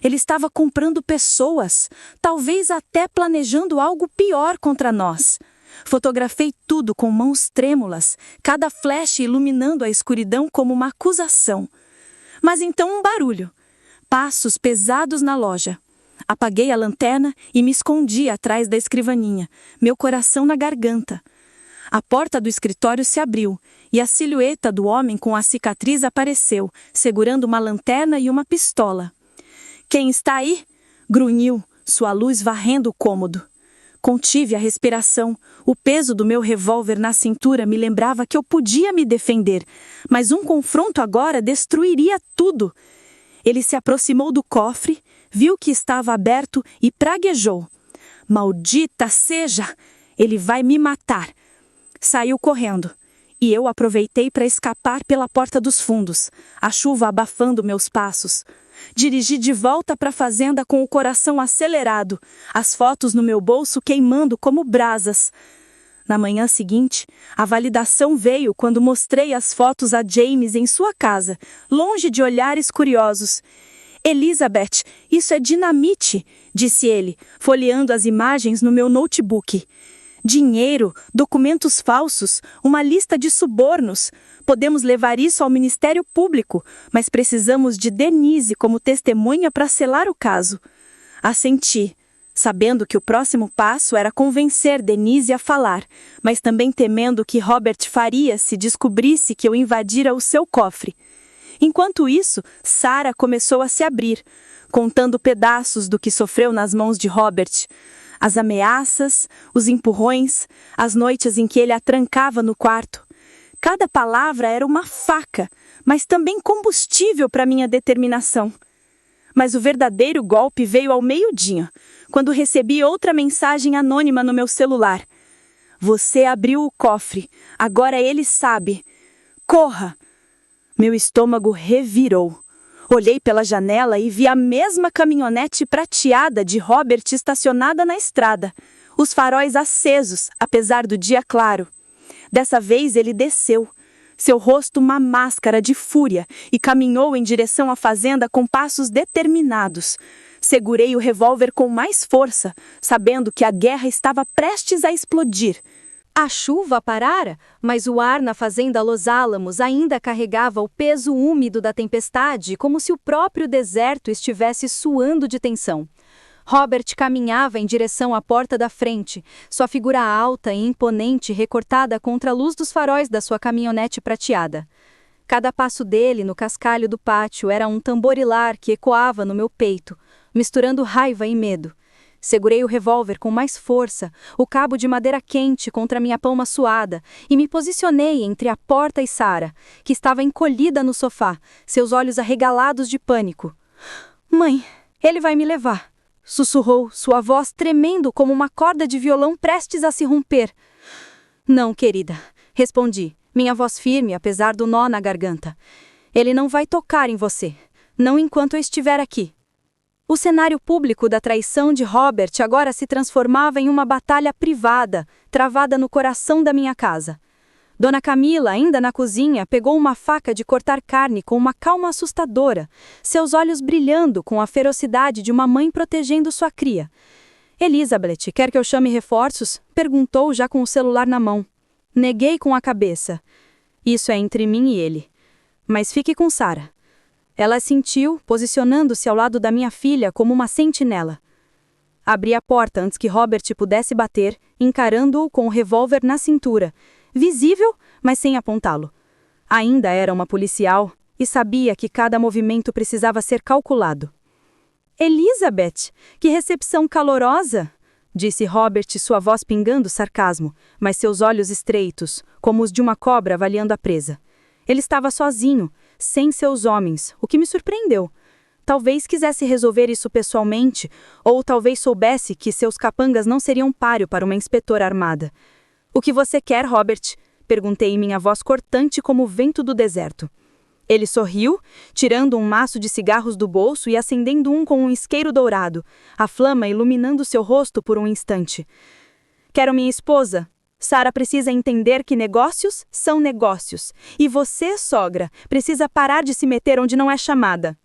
Ele estava comprando pessoas, talvez até planejando algo pior contra nós. Fotografei tudo com mãos trêmulas, cada flash iluminando a escuridão como uma acusação. Mas então um barulho. Passos pesados na loja. Apaguei a lanterna e me escondi atrás da escrivaninha, meu coração na garganta. A porta do escritório se abriu e a silhueta do homem com a cicatriz apareceu, segurando uma lanterna e uma pistola. "Quem está aí?" grunhiu, sua luz varrendo o cômodo. Contive a respiração. O peso do meu revólver na cintura me lembrava que eu podia me defender, mas um confronto agora destruiria tudo. Ele se aproximou do cofre, viu que estava aberto e praguejou. "Maldita seja! Ele vai me matar!" Saiu correndo, e eu aproveitei para escapar pela porta dos fundos, a chuva abafando meus passos. Dirigi de volta para a fazenda com o coração acelerado, as fotos no meu bolso queimando como brasas. Na manhã seguinte, a validação veio quando mostrei as fotos a James em sua casa, longe de olhares curiosos. "Elizabeth, isso é dinamite", disse ele, folheando as imagens no meu notebook. "Dinheiro, documentos falsos, uma lista de subornos. Podemos levar isso ao Ministério Público, mas precisamos de Denise como testemunha para selar o caso." Assenti, sabendo que o próximo passo era convencer Denise a falar, mas também temendo que Robert faria se descobrisse que eu invadira o seu cofre. Enquanto isso, Sarah começou a se abrir, contando pedaços do que sofreu nas mãos de Robert. As ameaças, os empurrões, as noites em que ele a trancava no quarto. Cada palavra era uma faca, mas também combustível para minha determinação. Mas o verdadeiro golpe veio ao meio-dia, quando recebi outra mensagem anônima no meu celular. "Você abriu o cofre, agora ele sabe. Corra!" Meu estômago revirou. Olhei pela janela e vi a mesma caminhonete prateada de Robert estacionada na estrada, os faróis acesos, apesar do dia claro. Dessa vez ele desceu, seu rosto uma máscara de fúria, e caminhou em direção à fazenda com passos determinados. Segurei o revólver com mais força, sabendo que a guerra estava prestes a explodir. A chuva parara, mas o ar na fazenda Los Álamos ainda carregava o peso úmido da tempestade, como se o próprio deserto estivesse suando de tensão. Robert caminhava em direção à porta da frente, sua figura alta e imponente recortada contra a luz dos faróis da sua caminhonete prateada. Cada passo dele no cascalho do pátio era um tamborilar que ecoava no meu peito, misturando raiva e medo. Segurei o revólver com mais força, o cabo de madeira quente contra minha palma suada, e me posicionei entre a porta e Sarah, que estava encolhida no sofá, seus olhos arregalados de pânico. "Mãe, ele vai me levar", sussurrou, sua voz tremendo como uma corda de violão prestes a se romper. "Não, querida", respondi, minha voz firme apesar do nó na garganta. "Ele não vai tocar em você, não enquanto eu estiver aqui." O cenário público da traição de Robert agora se transformava em uma batalha privada, travada no coração da minha casa. Dona Camila, ainda na cozinha, pegou uma faca de cortar carne com uma calma assustadora, seus olhos brilhando com a ferocidade de uma mãe protegendo sua cria. "Elizabeth, quer que eu chame reforços?", perguntou já com o celular na mão. Neguei com a cabeça. Isso é entre mim e ele. Mas fique com Sarah. Ela assentiu, posicionando-se ao lado da minha filha como uma sentinela. Abri a porta antes que Robert pudesse bater, encarando-o com o revólver na cintura, visível, mas sem apontá-lo. Ainda era uma policial e sabia que cada movimento precisava ser calculado. Elizabeth, que recepção calorosa! Disse Robert, sua voz pingando sarcasmo, mas seus olhos estreitos, como os de uma cobra avaliando a presa. Ele estava sozinho, sem seus homens, o que me surpreendeu. Talvez quisesse resolver isso pessoalmente, ou talvez soubesse que seus capangas não seriam páreo para uma inspetora armada. "O que você quer, Robert?" Perguntei em minha voz cortante como o vento do deserto. Ele sorriu, tirando um maço de cigarros do bolso e acendendo um com um isqueiro dourado, a flama iluminando seu rosto por um instante. "Quero minha esposa. Sarah precisa entender que negócios são negócios. E você, sogra, precisa parar de se meter onde não é chamada."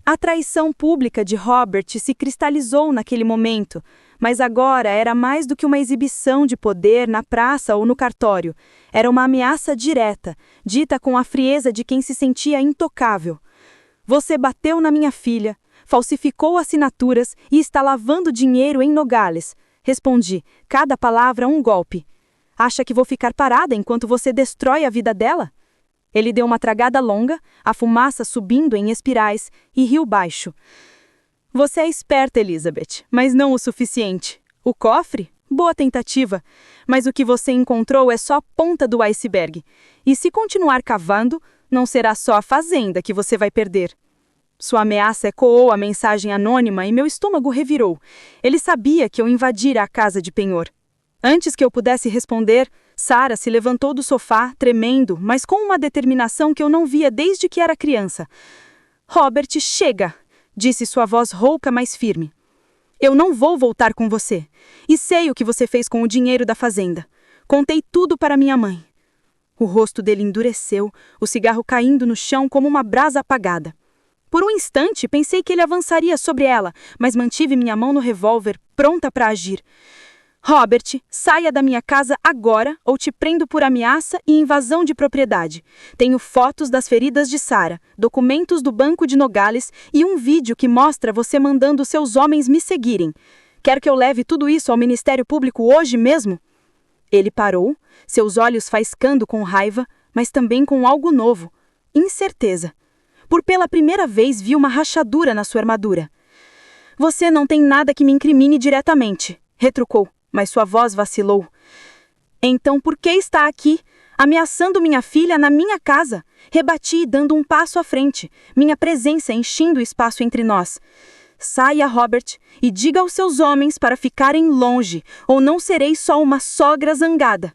A traição pública de Robert se cristalizou naquele momento, mas agora era mais do que uma exibição de poder na praça ou no cartório. Era uma ameaça direta, dita com a frieza de quem se sentia intocável. "Você bateu na minha filha, falsificou assinaturas e está lavando dinheiro em Nogales." Respondi, cada palavra um golpe. "Acha que vou ficar parada enquanto você destrói a vida dela?" Ele deu uma tragada longa, a fumaça subindo em espirais, e riu baixo. "Você é esperta, Elizabeth, mas não o suficiente. O cofre? Boa tentativa. Mas o que você encontrou é só a ponta do iceberg. E se continuar cavando, não será só a fazenda que você vai perder." Sua ameaça ecoou a mensagem anônima e meu estômago revirou. Ele sabia que eu invadira a casa de penhor. Antes que eu pudesse responder, Sarah se levantou do sofá, tremendo, mas com uma determinação que eu não via desde que era criança. "Robert, chega!" disse sua voz rouca, mas firme. "Eu não vou voltar com você. E sei o que você fez com o dinheiro da fazenda. Contei tudo para minha mãe." O rosto dele endureceu, o cigarro caindo no chão como uma brasa apagada. Por um instante, pensei que ele avançaria sobre ela, mas mantive minha mão no revólver, pronta para agir. "Robert, saia da minha casa agora ou te prendo por ameaça e invasão de propriedade. Tenho fotos das feridas de Sarah, documentos do Banco de Nogales e um vídeo que mostra você mandando seus homens me seguirem. Quer que eu leve tudo isso ao Ministério Público hoje mesmo?" Ele parou, seus olhos faiscando com raiva, mas também com algo novo, incerteza. Pela primeira vez vi uma rachadura na sua armadura. "Você não tem nada que me incrimine diretamente", retrucou, mas sua voz vacilou. "Então por que está aqui, ameaçando minha filha na minha casa?" Rebati, dando um passo à frente, minha presença enchendo o espaço entre nós. "Saia, Robert, e diga aos seus homens para ficarem longe, ou não serei só uma sogra zangada."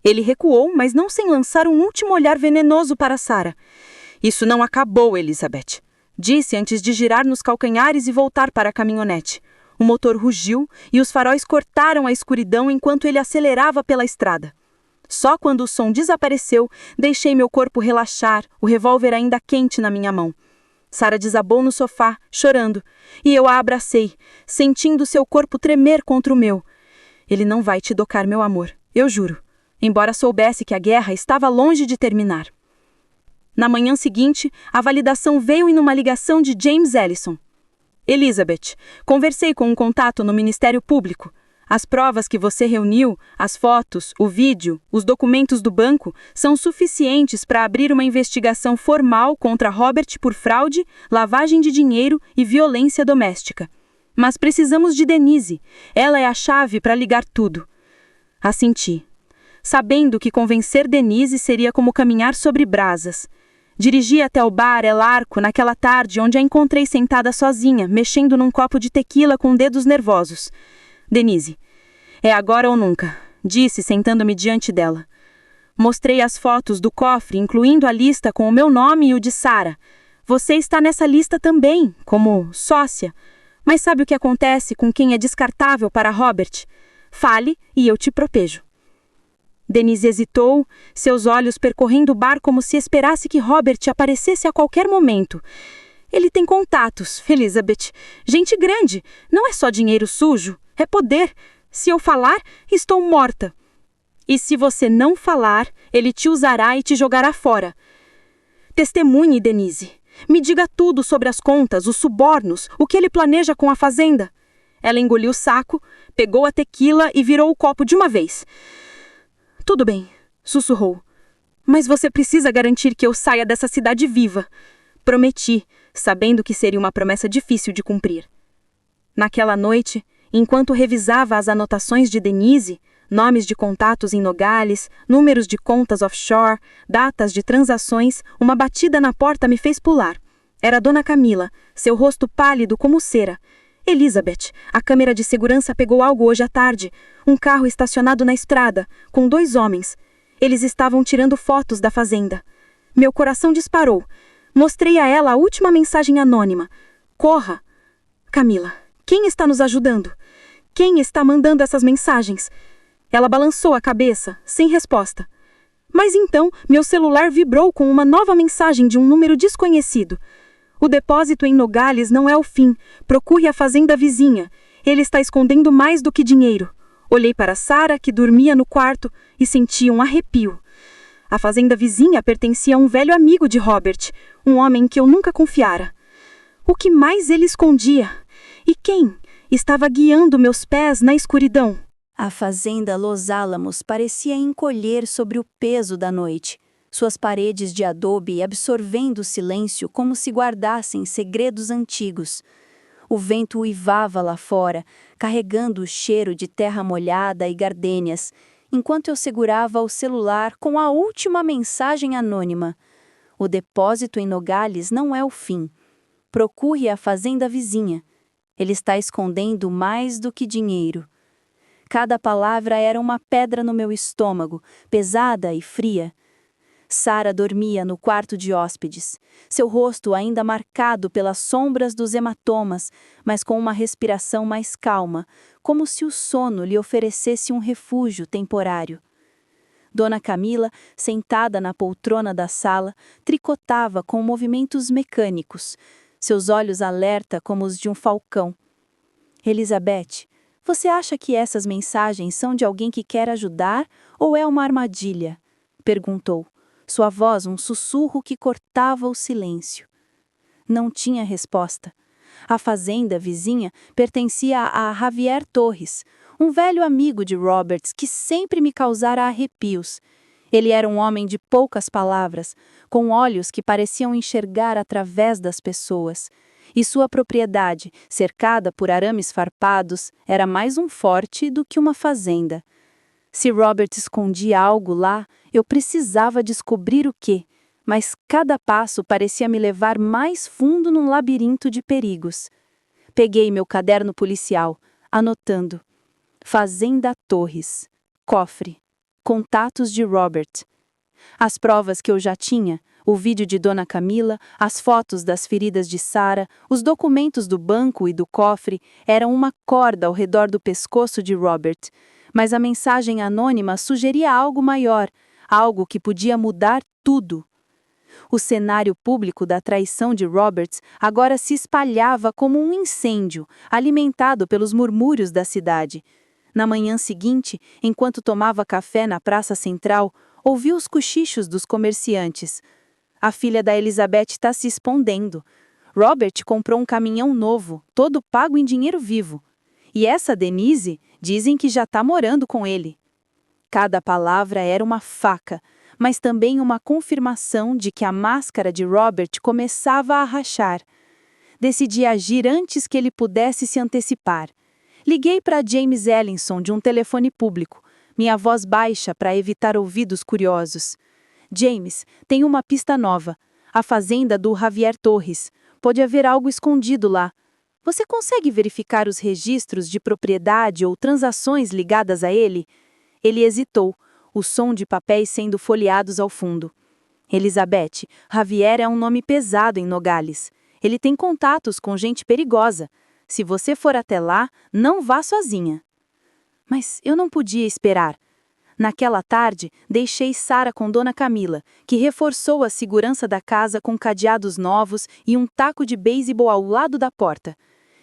Ele recuou, mas não sem lançar um último olhar venenoso para Sarah. "Isso não acabou, Elizabeth", disse antes de girar nos calcanhares e voltar para a caminhonete. O motor rugiu e os faróis cortaram a escuridão enquanto ele acelerava pela estrada. Só quando o som desapareceu, deixei meu corpo relaxar, o revólver ainda quente na minha mão. Sarah desabou no sofá, chorando, e eu a abracei, sentindo seu corpo tremer contra o meu. "Ele não vai te tocar, meu amor, eu juro", embora soubesse que a guerra estava longe de terminar. Na manhã seguinte, a validação veio em uma ligação de James Ellison. "Elizabeth, conversei com um contato no Ministério Público. As provas que você reuniu, as fotos, o vídeo, os documentos do banco, são suficientes para abrir uma investigação formal contra Robert por fraude, lavagem de dinheiro e violência doméstica. Mas precisamos de Denise. Ela é a chave para ligar tudo." Assenti, sabendo que convencer Denise seria como caminhar sobre brasas. Dirigi até o bar El Arco naquela tarde onde a encontrei sentada sozinha, mexendo num copo de tequila com dedos nervosos. "Denise, é agora ou nunca", disse sentando-me diante dela. Mostrei as fotos do cofre, incluindo a lista com o meu nome e o de Sarah. "Você está nessa lista também, como sócia. Mas sabe o que acontece com quem é descartável para Robert? Fale e eu te protejo." Denise hesitou, seus olhos percorrendo o bar como se esperasse que Robert aparecesse a qualquer momento. "Ele tem contatos, Elizabeth. Gente grande. Não é só dinheiro sujo. É poder. Se eu falar, estou morta." E se você não falar, ele te usará e te jogará fora. Testemunhe, Denise. Me diga tudo sobre as contas, os subornos, o que ele planeja com a fazenda. Ela engoliu o saco, pegou a tequila e virou o copo de uma vez. Tudo bem, sussurrou. Mas você precisa garantir que eu saia dessa cidade viva. Prometi, sabendo que seria uma promessa difícil de cumprir. Naquela noite, enquanto revisava as anotações de Denise, nomes de contatos em Nogales, números de contas offshore, datas de transações, uma batida na porta me fez pular. Era Dona Camila, seu rosto pálido como cera. Elizabeth, a câmera de segurança pegou algo hoje à tarde. Um carro estacionado na estrada, com 2 homens. Eles estavam tirando fotos da fazenda. Meu coração disparou. Mostrei a ela a última mensagem anônima. Corra! Camila, quem está nos ajudando? Quem está mandando essas mensagens? Ela balançou a cabeça, sem resposta. Mas então, meu celular vibrou com uma nova mensagem de um número desconhecido. O depósito em Nogales não é o fim. Procure a fazenda vizinha. Ele está escondendo mais do que dinheiro. Olhei para Sarah, que dormia no quarto, e senti um arrepio. A fazenda vizinha pertencia a um velho amigo de Robert, um homem que eu nunca confiara. O que mais ele escondia? E quem estava guiando meus pés na escuridão? A fazenda Los Álamos parecia encolher sobre o peso da noite, suas paredes de adobe absorvendo o silêncio como se guardassem segredos antigos. O vento uivava lá fora, carregando o cheiro de terra molhada e gardênias, enquanto eu segurava o celular com a última mensagem anônima. O depósito em Nogales não é o fim. Procure a fazenda vizinha. Ele está escondendo mais do que dinheiro. Cada palavra era uma pedra no meu estômago, pesada e fria. Sarah dormia no quarto de hóspedes, seu rosto ainda marcado pelas sombras dos hematomas, mas com uma respiração mais calma, como se o sono lhe oferecesse um refúgio temporário. Dona Camila, sentada na poltrona da sala, tricotava com movimentos mecânicos, seus olhos alerta como os de um falcão. Elizabeth, você acha que essas mensagens são de alguém que quer ajudar ou é uma armadilha? Perguntou, sua voz um sussurro que cortava o silêncio. Não tinha resposta. A fazenda vizinha pertencia a Javier Torres, um velho amigo de Roberts que sempre me causara arrepios. Ele era um homem de poucas palavras, com olhos que pareciam enxergar através das pessoas. E sua propriedade, cercada por arames farpados, era mais um forte do que uma fazenda. Se Robert escondia algo lá, eu precisava descobrir o quê, mas cada passo parecia me levar mais fundo num labirinto de perigos. Peguei meu caderno policial, anotando: Fazenda Torres, cofre, contatos de Robert. As provas que eu já tinha, o vídeo de Dona Camila, as fotos das feridas de Sarah, os documentos do banco e do cofre, eram uma corda ao redor do pescoço de Robert. Mas a mensagem anônima sugeria algo maior, algo que podia mudar tudo. O cenário público da traição de Roberts agora se espalhava como um incêndio, alimentado pelos murmúrios da cidade. Na manhã seguinte, enquanto tomava café na praça central, ouvi os cochichos dos comerciantes. A filha da Elizabeth está se escondendo. Robert comprou um caminhão novo, todo pago em dinheiro vivo. E essa Denise, dizem que já está morando com ele. Cada palavra era uma faca, mas também uma confirmação de que a máscara de Robert começava a rachar. Decidi agir antes que ele pudesse se antecipar. Liguei para James Ellinson de um telefone público, minha voz baixa para evitar ouvidos curiosos. James, tem uma pista nova. A fazenda do Javier Torres. Pode haver algo escondido lá. Você consegue verificar os registros de propriedade ou transações ligadas a ele? Ele hesitou, o som de papéis sendo folheados ao fundo. Elizabeth, Javier é um nome pesado em Nogales. Ele tem contatos com gente perigosa. Se você for até lá, não vá sozinha. Mas eu não podia esperar. Naquela tarde, deixei Sarah com Dona Camila, que reforçou a segurança da casa com cadeados novos e um taco de beisebol ao lado da porta.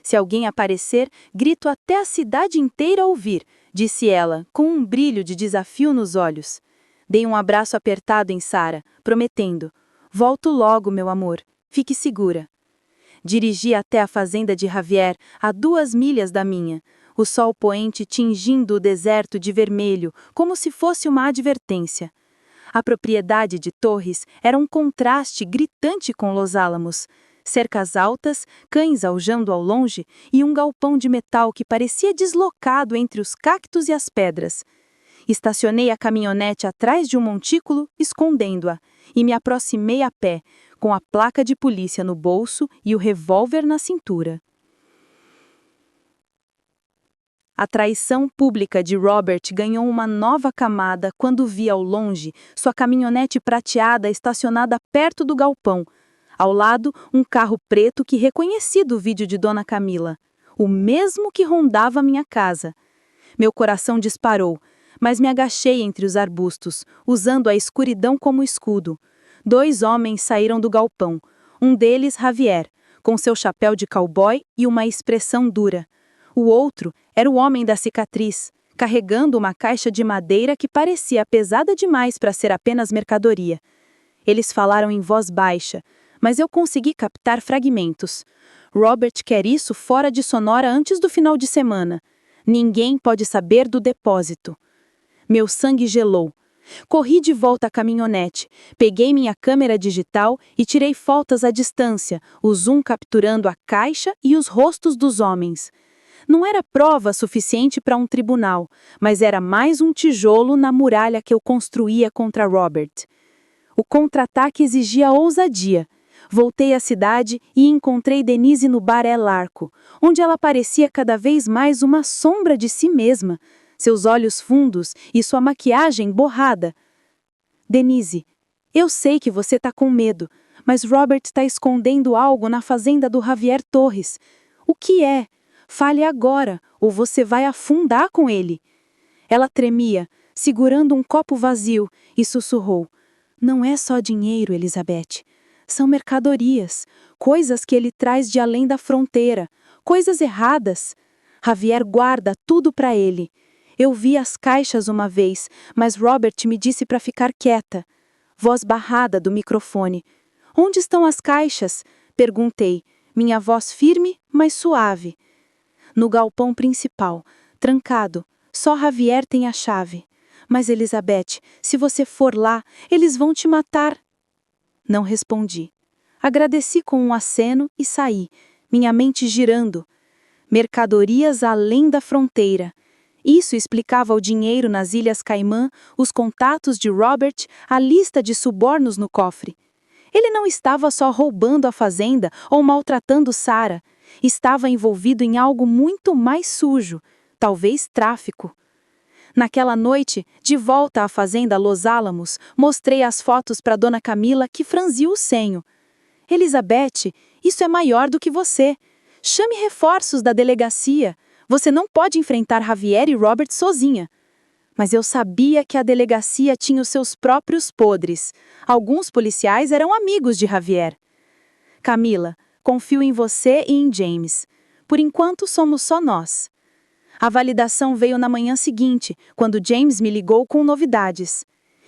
Se alguém aparecer, grito até a cidade inteira ouvir: disse ela, com um brilho de desafio nos olhos. Dei um abraço apertado em Sarah, prometendo: volto logo, meu amor, fique segura. Dirigi até a fazenda de Javier, a 2 milhas da minha, o sol poente tingindo o deserto de vermelho, como se fosse uma advertência. A propriedade de Torres era um contraste gritante com Los Álamos. Cercas altas, cães aljando ao longe e um galpão de metal que parecia deslocado entre os cactos e as pedras. Estacionei a caminhonete atrás de um montículo, escondendo-a, e me aproximei a pé, com a placa de polícia no bolso e o revólver na cintura. A traição pública de Robert ganhou uma nova camada quando vi ao longe sua caminhonete prateada estacionada perto do galpão. Ao lado, um carro preto que reconheci do vídeo de Dona Camila, o mesmo que rondava minha casa. Meu coração disparou, mas me agachei entre os arbustos, usando a escuridão como escudo. 2 homens saíram do galpão, um deles Javier, com seu chapéu de cowboy e uma expressão dura. O outro era o homem da cicatriz, carregando uma caixa de madeira que parecia pesada demais para ser apenas mercadoria. Eles falaram em voz baixa, mas eu consegui captar fragmentos. Robert quer isso fora de Sonora antes do final de semana. Ninguém pode saber do depósito. Meu sangue gelou. Corri de volta à caminhonete, peguei minha câmera digital e tirei fotos à distância, o zoom capturando a caixa e os rostos dos homens. Não era prova suficiente para um tribunal, mas era mais um tijolo na muralha que eu construía contra Robert. O contra-ataque exigia ousadia. Voltei à cidade e encontrei Denise no bar El Arco, onde ela parecia cada vez mais uma sombra de si mesma, seus olhos fundos e sua maquiagem borrada. Denise, eu sei que você está com medo, mas Robert está escondendo algo na fazenda do Javier Torres. O que é? Fale agora, ou você vai afundar com ele. Ela tremia, segurando um copo vazio, e sussurrou: não é só dinheiro, Elizabeth. São mercadorias, coisas que ele traz de além da fronteira, coisas erradas. Javier guarda tudo para ele. Eu vi as caixas uma vez, mas Robert me disse para ficar quieta. Voz barrada do microfone. Onde estão as caixas? Perguntei, minha voz firme, mas suave. No galpão principal, trancado, só Javier tem a chave. Mas, Elizabeth, se você for lá, eles vão te matar. Não respondi. Agradeci com um aceno e saí, minha mente girando. Mercadorias além da fronteira. Isso explicava o dinheiro nas Ilhas Caimã, os contatos de Robert, a lista de subornos no cofre. Ele não estava só roubando a fazenda ou maltratando Sarah. Estava envolvido em algo muito mais sujo, talvez tráfico. Naquela noite, de volta à fazenda Los Álamos, mostrei as fotos para Dona Camila, que franziu o senho. Elizabeth, isso é maior do que você. Chame reforços da delegacia. Você não pode enfrentar Javier e Robert sozinha. Mas eu sabia que a delegacia tinha os seus próprios podres. Alguns policiais eram amigos de Javier. Camila, confio em você e em James. Por enquanto, somos só nós. A validação veio na manhã seguinte, quando James me ligou com novidades.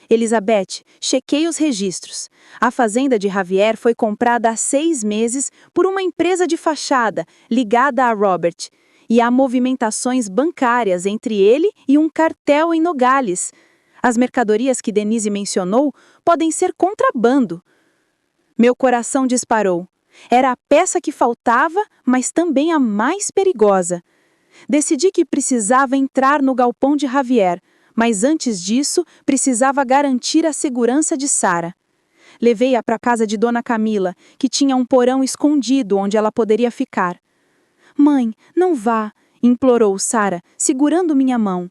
Elizabeth, chequei os registros. A fazenda de Javier foi comprada há 6 meses por uma empresa de fachada ligada a Robert. E há movimentações bancárias entre ele e um cartel em Nogales. As mercadorias que Denise mencionou podem ser contrabando. Meu coração disparou. Era a peça que faltava, mas também a mais perigosa. Decidi que precisava entrar no galpão de Javier, mas antes disso, precisava garantir a segurança de Sarah. Levei-a para a casa de Dona Camila, que tinha um porão escondido onde ela poderia ficar. Mãe, não vá, implorou Sarah, segurando minha mão.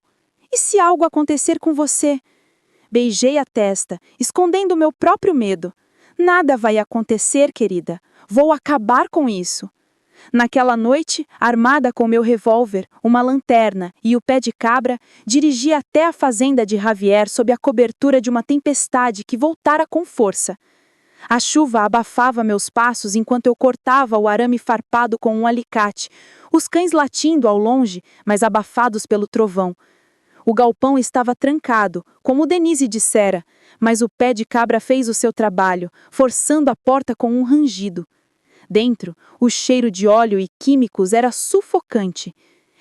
E se algo acontecer com você? Beijei a testa, escondendo meu próprio medo. Nada vai acontecer, querida. Vou acabar com isso. Naquela noite, armada com meu revólver, uma lanterna e o pé de cabra, dirigi até a fazenda de Javier sob a cobertura de uma tempestade que voltara com força. A chuva abafava meus passos enquanto eu cortava o arame farpado com um alicate, os cães latindo ao longe, mas abafados pelo trovão. O galpão estava trancado, como Denise dissera, mas o pé de cabra fez o seu trabalho, forçando a porta com um rangido. Dentro, o cheiro de óleo e químicos era sufocante.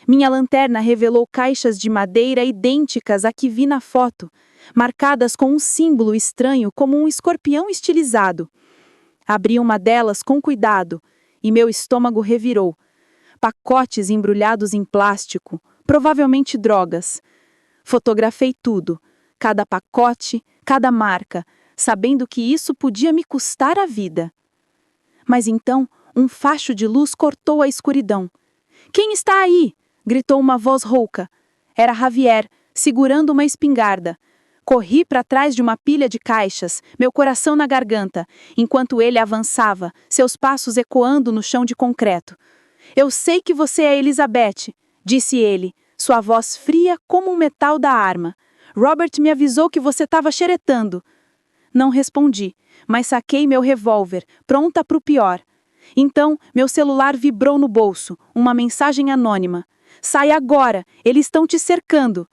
Minha lanterna revelou caixas de madeira idênticas à que vi na foto, marcadas com um símbolo estranho como um escorpião estilizado. Abri uma delas com cuidado e meu estômago revirou. Pacotes embrulhados em plástico, provavelmente drogas. Fotografei tudo, cada pacote, cada marca, sabendo que isso podia me custar a vida. Mas então, um facho de luz cortou a escuridão. "Quem está aí?" gritou uma voz rouca. Era Javier, segurando uma espingarda. Corri para trás de uma pilha de caixas, meu coração na garganta, enquanto ele avançava, seus passos ecoando no chão de concreto. "Eu sei que você é Elizabeth", disse ele, sua voz fria como o metal da arma. "Robert me avisou que você estava xeretando." Não respondi, mas saquei meu revólver, pronta para o pior. Então, meu celular vibrou no bolso, uma mensagem anônima. "Sai agora, eles estão te cercando."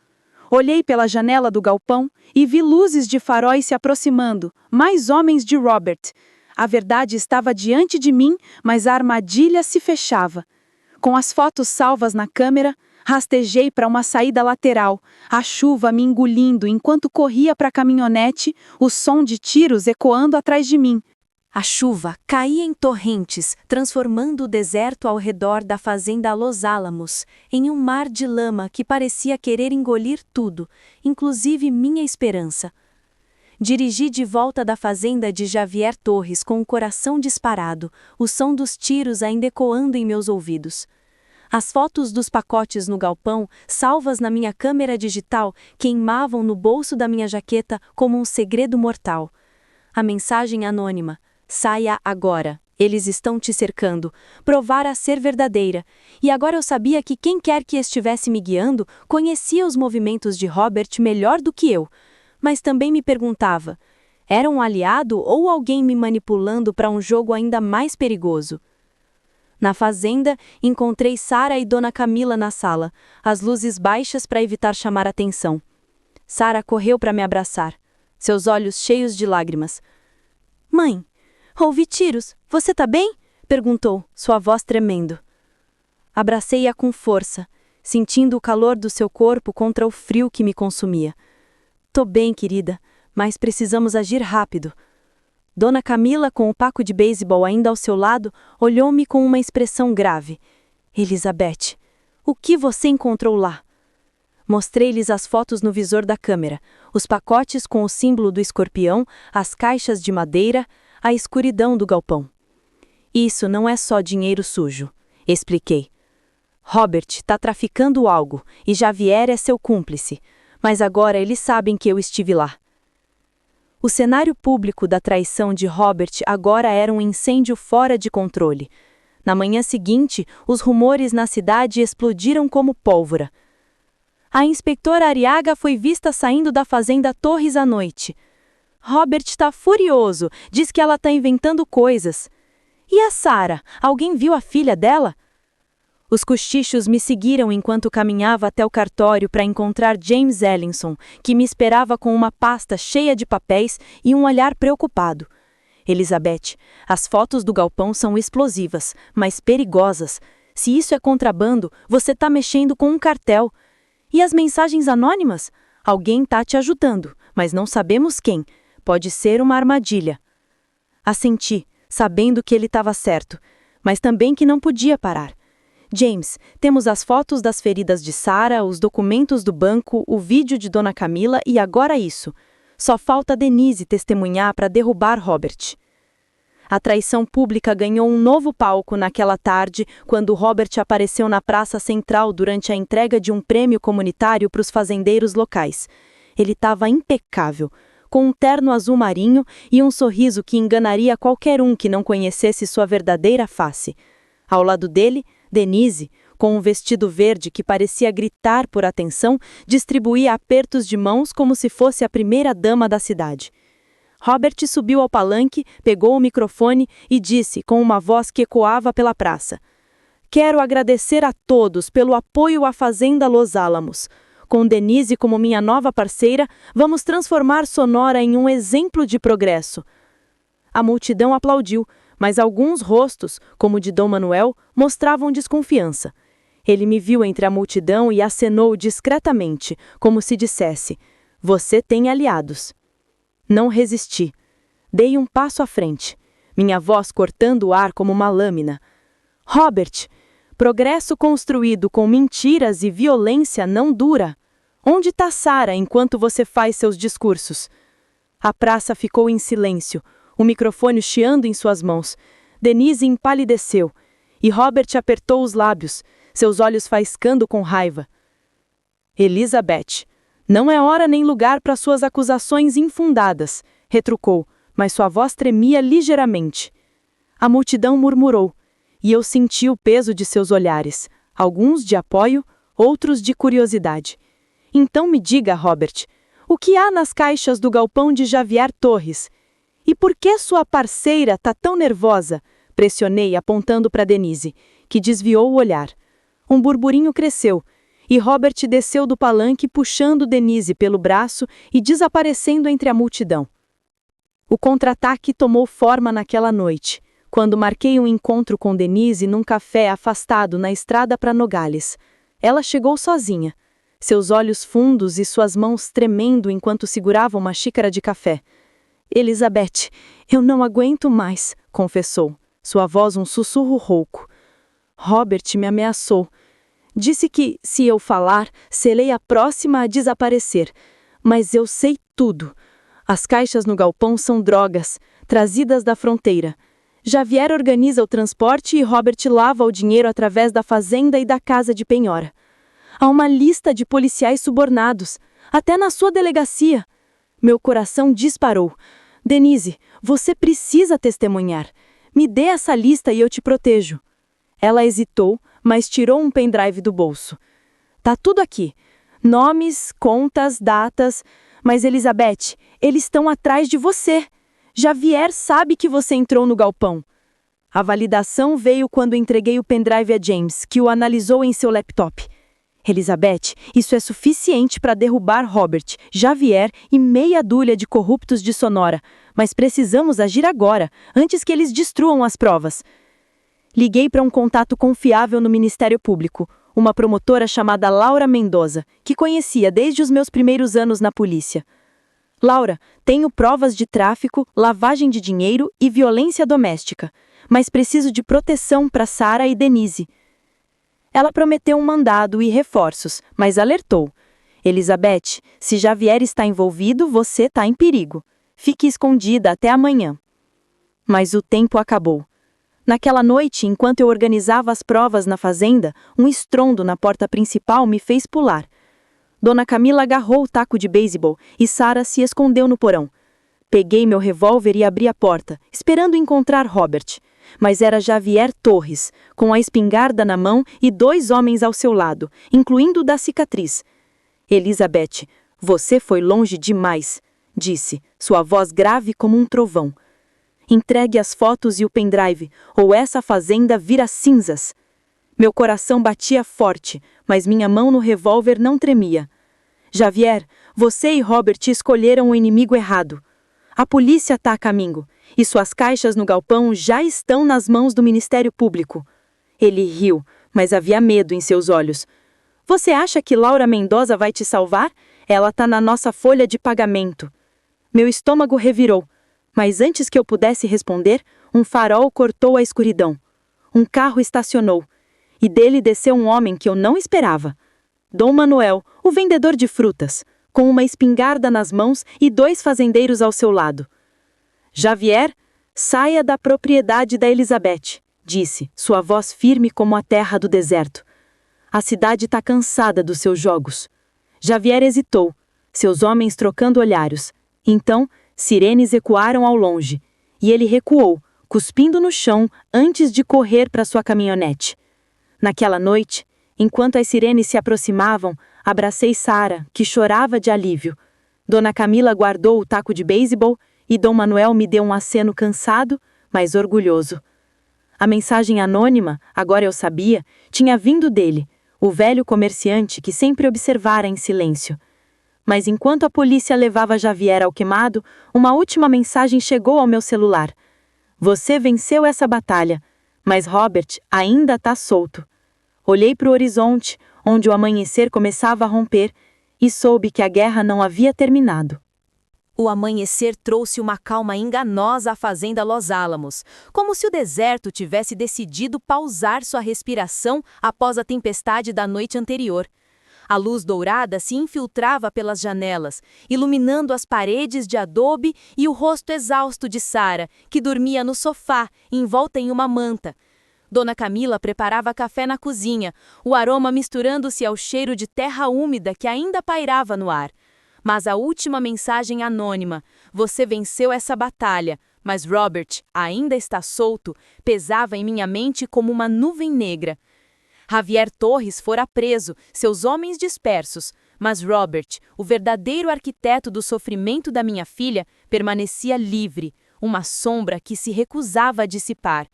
Olhei pela janela do galpão e vi luzes de faróis se aproximando, mais homens de Robert. A verdade estava diante de mim, mas a armadilha se fechava. Com as fotos salvas na câmera, rastejei para uma saída lateral, a chuva me engolindo enquanto corria para a caminhonete, o som de tiros ecoando atrás de mim. A chuva caía em torrentes, transformando o deserto ao redor da fazenda Los Álamos em um mar de lama que parecia querer engolir tudo, inclusive minha esperança. Dirigi de volta da fazenda de Javier Torres com o coração disparado, o som dos tiros ainda ecoando em meus ouvidos. As fotos dos pacotes no galpão, salvas na minha câmera digital, queimavam no bolso da minha jaqueta como um segredo mortal. A mensagem anônima: "Saia agora, eles estão te cercando", provara ser verdadeira, e agora eu sabia que quem quer que estivesse me guiando conhecia os movimentos de Robert melhor do que eu, mas também me perguntava: era um aliado ou alguém me manipulando para um jogo ainda mais perigoso? Na fazenda, encontrei Sara e Dona Camila na sala, as luzes baixas para evitar chamar atenção. Sara correu para me abraçar, seus olhos cheios de lágrimas. "Mãe, ouvi tiros. Você tá bem?" perguntou, sua voz tremendo. Abracei-a com força, sentindo o calor do seu corpo contra o frio que me consumia. "Tô bem, querida, mas precisamos agir rápido." Dona Camila, com o paco de beisebol ainda ao seu lado, olhou-me com uma expressão grave. "Elizabeth, o que você encontrou lá?" Mostrei-lhes as fotos no visor da câmera, os pacotes com o símbolo do escorpião, as caixas de madeira, a escuridão do galpão. "Isso não é só dinheiro sujo", expliquei. "Robert está traficando algo e Javier é seu cúmplice, mas agora eles sabem que eu estive lá." O cenário público da traição de Robert agora era um incêndio fora de controle. Na manhã seguinte, os rumores na cidade explodiram como pólvora. A inspetora Ariaga foi vista saindo da fazenda Torres à noite. "Robert está furioso, diz que ela está inventando coisas." "E a Sara? Alguém viu a filha dela?" Os cochichos me seguiram enquanto caminhava até o cartório para encontrar James Ellinson, que me esperava com uma pasta cheia de papéis e um olhar preocupado. "Elizabeth, as fotos do galpão são explosivas, mas perigosas. Se isso é contrabando, você está mexendo com um cartel. E as mensagens anônimas? Alguém está te ajudando, mas não sabemos quem. Pode ser uma armadilha." Assenti, sabendo que ele estava certo, mas também que não podia parar. "James, temos as fotos das feridas de Sara, os documentos do banco, o vídeo de Dona Camila e agora isso. Só falta Denise testemunhar para derrubar Robert." A traição pública ganhou um novo palco naquela tarde, quando Robert apareceu na praça central durante a entrega de um prêmio comunitário para os fazendeiros locais. Ele estava impecável, com um terno azul marinho e um sorriso que enganaria qualquer um que não conhecesse sua verdadeira face. Ao lado dele, Denise, com um vestido verde que parecia gritar por atenção, distribuía apertos de mãos como se fosse a primeira dama da cidade. Robert subiu ao palanque, pegou o microfone e disse com uma voz que ecoava pela praça: "Quero agradecer a todos pelo apoio à Fazenda Los Álamos. Com Denise como minha nova parceira, vamos transformar Sonora em um exemplo de progresso. A multidão aplaudiu, mas alguns rostos, como o de Dom Manuel, mostravam desconfiança. Ele me viu entre a multidão e acenou discretamente, como se dissesse: "Você tem aliados." Não resisti. Dei um passo à frente, minha voz cortando o ar como uma lâmina. "Robert, progresso construído com mentiras e violência não dura. Onde está Sarah enquanto você faz seus discursos?" A praça ficou em silêncio, o microfone chiando em suas mãos. Denise empalideceu, e Robert apertou os lábios, seus olhos faiscando com raiva. "Elizabeth, não é hora nem lugar para suas acusações infundadas", retrucou, mas sua voz tremia ligeiramente. A multidão murmurou, e eu senti o peso de seus olhares, alguns de apoio, outros de curiosidade. "Então me diga, Robert, o que há nas caixas do galpão de Javier Torres? E por que sua parceira está tão nervosa?" Pressionei, apontando para Denise, que desviou o olhar. Um burburinho cresceu, e Robert desceu do palanque puxando Denise pelo braço e desaparecendo entre a multidão. O contra-ataque tomou forma naquela noite, quando marquei um encontro com Denise num café afastado na estrada para Nogales. Ela chegou sozinha, seus olhos fundos e suas mãos tremendo enquanto segurava uma xícara de café. "Elizabeth, eu não aguento mais", confessou, sua voz um sussurro rouco. "Robert me ameaçou. Disse que, se eu falar, serei a próxima a desaparecer. Mas eu sei tudo. As caixas no galpão são drogas, trazidas da fronteira. Javier organiza o transporte e Robert lava o dinheiro através da fazenda e da casa de penhora. Há uma lista de policiais subornados, até na sua delegacia." Meu coração disparou. "Denise, você precisa testemunhar. Me dê essa lista e eu te protejo." Ela hesitou, mas tirou um pendrive do bolso. "Tá tudo aqui. Nomes, contas, datas. Mas, Elizabeth, eles estão atrás de você. Javier sabe que você entrou no galpão." A validação veio quando entreguei o pendrive a James, que o analisou em seu laptop. "Elizabeth, isso é suficiente para derrubar Robert, Javier e meia dúzia de corruptos de Sonora, mas precisamos agir agora, antes que eles destruam as provas." Liguei para um contato confiável no Ministério Público, uma promotora chamada Laura Mendoza, que conhecia desde os meus primeiros anos na polícia. "Laura, tenho provas de tráfico, lavagem de dinheiro e violência doméstica, mas preciso de proteção para Sarah e Denise." Ela prometeu um mandado e reforços, mas alertou: "Elizabeth, se Javier está envolvido, você está em perigo. Fique escondida até amanhã." Mas o tempo acabou. Naquela noite, enquanto eu organizava as provas na fazenda, um estrondo na porta principal me fez pular. Dona Camila agarrou o taco de beisebol e Sarah se escondeu no porão. Peguei meu revólver e abri a porta, esperando encontrar Robert. Mas era Javier Torres, com a espingarda na mão e 2 homens ao seu lado, incluindo o da cicatriz. "Elizabeth, você foi longe demais", disse, sua voz grave como um trovão. "Entregue as fotos e o pendrive, ou essa fazenda vira cinzas." Meu coração batia forte, mas minha mão no revólver não tremia. "Javier, você e Robert escolheram o inimigo errado. A polícia está a caminho, e suas caixas no galpão já estão nas mãos do Ministério Público." Ele riu, mas havia medo em seus olhos. "Você acha que Laura Mendoza vai te salvar? Ela está na nossa folha de pagamento." Meu estômago revirou, mas antes que eu pudesse responder, um farol cortou a escuridão. Um carro estacionou, e dele desceu um homem que eu não esperava. Dom Manuel, o vendedor de frutas, com uma espingarda nas mãos e 2 fazendeiros ao seu lado. "Javier, saia da propriedade da Elizabeth", disse, sua voz firme como a terra do deserto. "A cidade está cansada dos seus jogos." Javier hesitou, seus homens trocando olhares. Então, sirenes ecoaram ao longe, e ele recuou, cuspindo no chão antes de correr para sua caminhonete. Naquela noite, enquanto as sirenes se aproximavam, abracei Sarah, que chorava de alívio. Dona Camila guardou o taco de beisebol e Dom Manuel me deu um aceno cansado, mas orgulhoso. A mensagem anônima, agora eu sabia, tinha vindo dele, o velho comerciante que sempre observara em silêncio. Mas enquanto a polícia levava Javier ao queimado, uma última mensagem chegou ao meu celular. Você venceu essa batalha, mas Robert ainda está solto. Olhei para o horizonte, onde o amanhecer começava a romper, e soube que a guerra não havia terminado. O amanhecer trouxe uma calma enganosa à fazenda Los Alamos, como se o deserto tivesse decidido pausar sua respiração após a tempestade da noite anterior. A luz dourada se infiltrava pelas janelas, iluminando as paredes de adobe e o rosto exausto de Sara, que dormia no sofá, envolta em uma manta. Dona Camila preparava café na cozinha, o aroma misturando-se ao cheiro de terra úmida que ainda pairava no ar. Mas a última mensagem anônima, você venceu essa batalha, mas Robert ainda está solto, pesava em minha mente como uma nuvem negra. Javier Torres fora preso, seus homens dispersos, mas Robert, o verdadeiro arquiteto do sofrimento da minha filha, permanecia livre, uma sombra que se recusava a dissipar.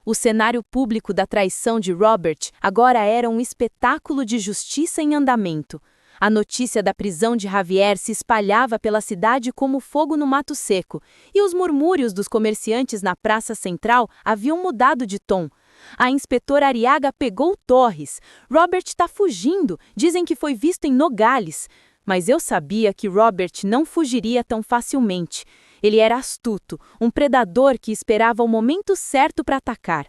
O cenário público da traição de Robert agora era um espetáculo de justiça em andamento. A notícia da prisão de Javier se espalhava pela cidade como fogo no mato seco, e os murmúrios dos comerciantes na praça central haviam mudado de tom. A inspetora Ariaga pegou Torres. Robert está fugindo. Dizem que foi visto em Nogales. Mas eu sabia que Robert não fugiria tão facilmente. Ele era astuto, um predador que esperava o momento certo para atacar.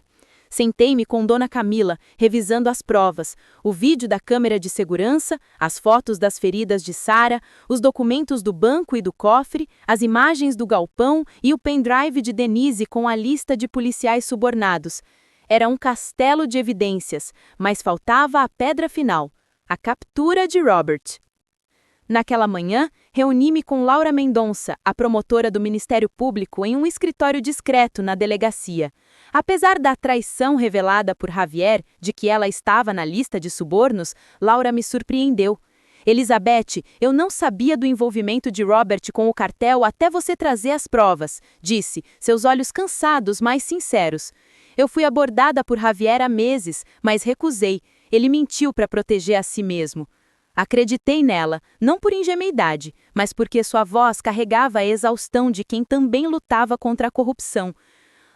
Sentei-me com Dona Camila, revisando as provas, o vídeo da câmera de segurança, as fotos das feridas de Sara, os documentos do banco e do cofre, as imagens do galpão e o pendrive de Denise com a lista de policiais subornados. Era um castelo de evidências, mas faltava a pedra final, a captura de Robert. Naquela manhã, reuni-me com Laura Mendonça, a promotora do Ministério Público, em um escritório discreto na delegacia. Apesar da traição revelada por Javier de que ela estava na lista de subornos, Laura me surpreendeu. Elizabeth, eu não sabia do envolvimento de Robert com o cartel até você trazer as provas, disse, seus olhos cansados, mas sinceros. Eu fui abordada por Javier há meses, mas recusei. Ele mentiu para proteger a si mesmo. Acreditei nela, não por ingenuidade, mas porque sua voz carregava a exaustão de quem também lutava contra a corrupção.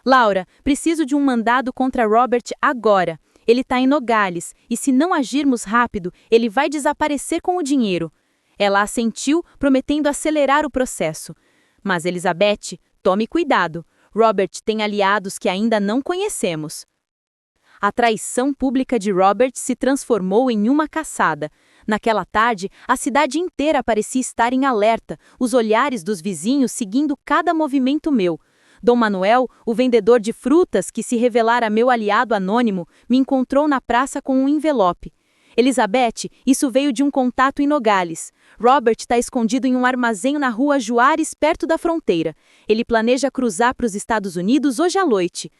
Laura, preciso de um mandado contra Robert agora. Ele está em Nogales, e se não agirmos rápido, ele vai desaparecer com o dinheiro. Ela assentiu, prometendo acelerar o processo. Mas Elizabeth, tome cuidado. Robert tem aliados que ainda não conhecemos. A traição pública de Robert se transformou em uma caçada. Naquela tarde, a cidade inteira parecia estar em alerta, os olhares dos vizinhos seguindo cada movimento meu. Dom Manuel, o vendedor de frutas que se revelara meu aliado anônimo, me encontrou na praça com um envelope. Elizabeth, isso veio de um contato em Nogales. Robert está escondido em um armazém na rua Juárez, perto da fronteira. Ele planeja cruzar para os Estados Unidos hoje à noite.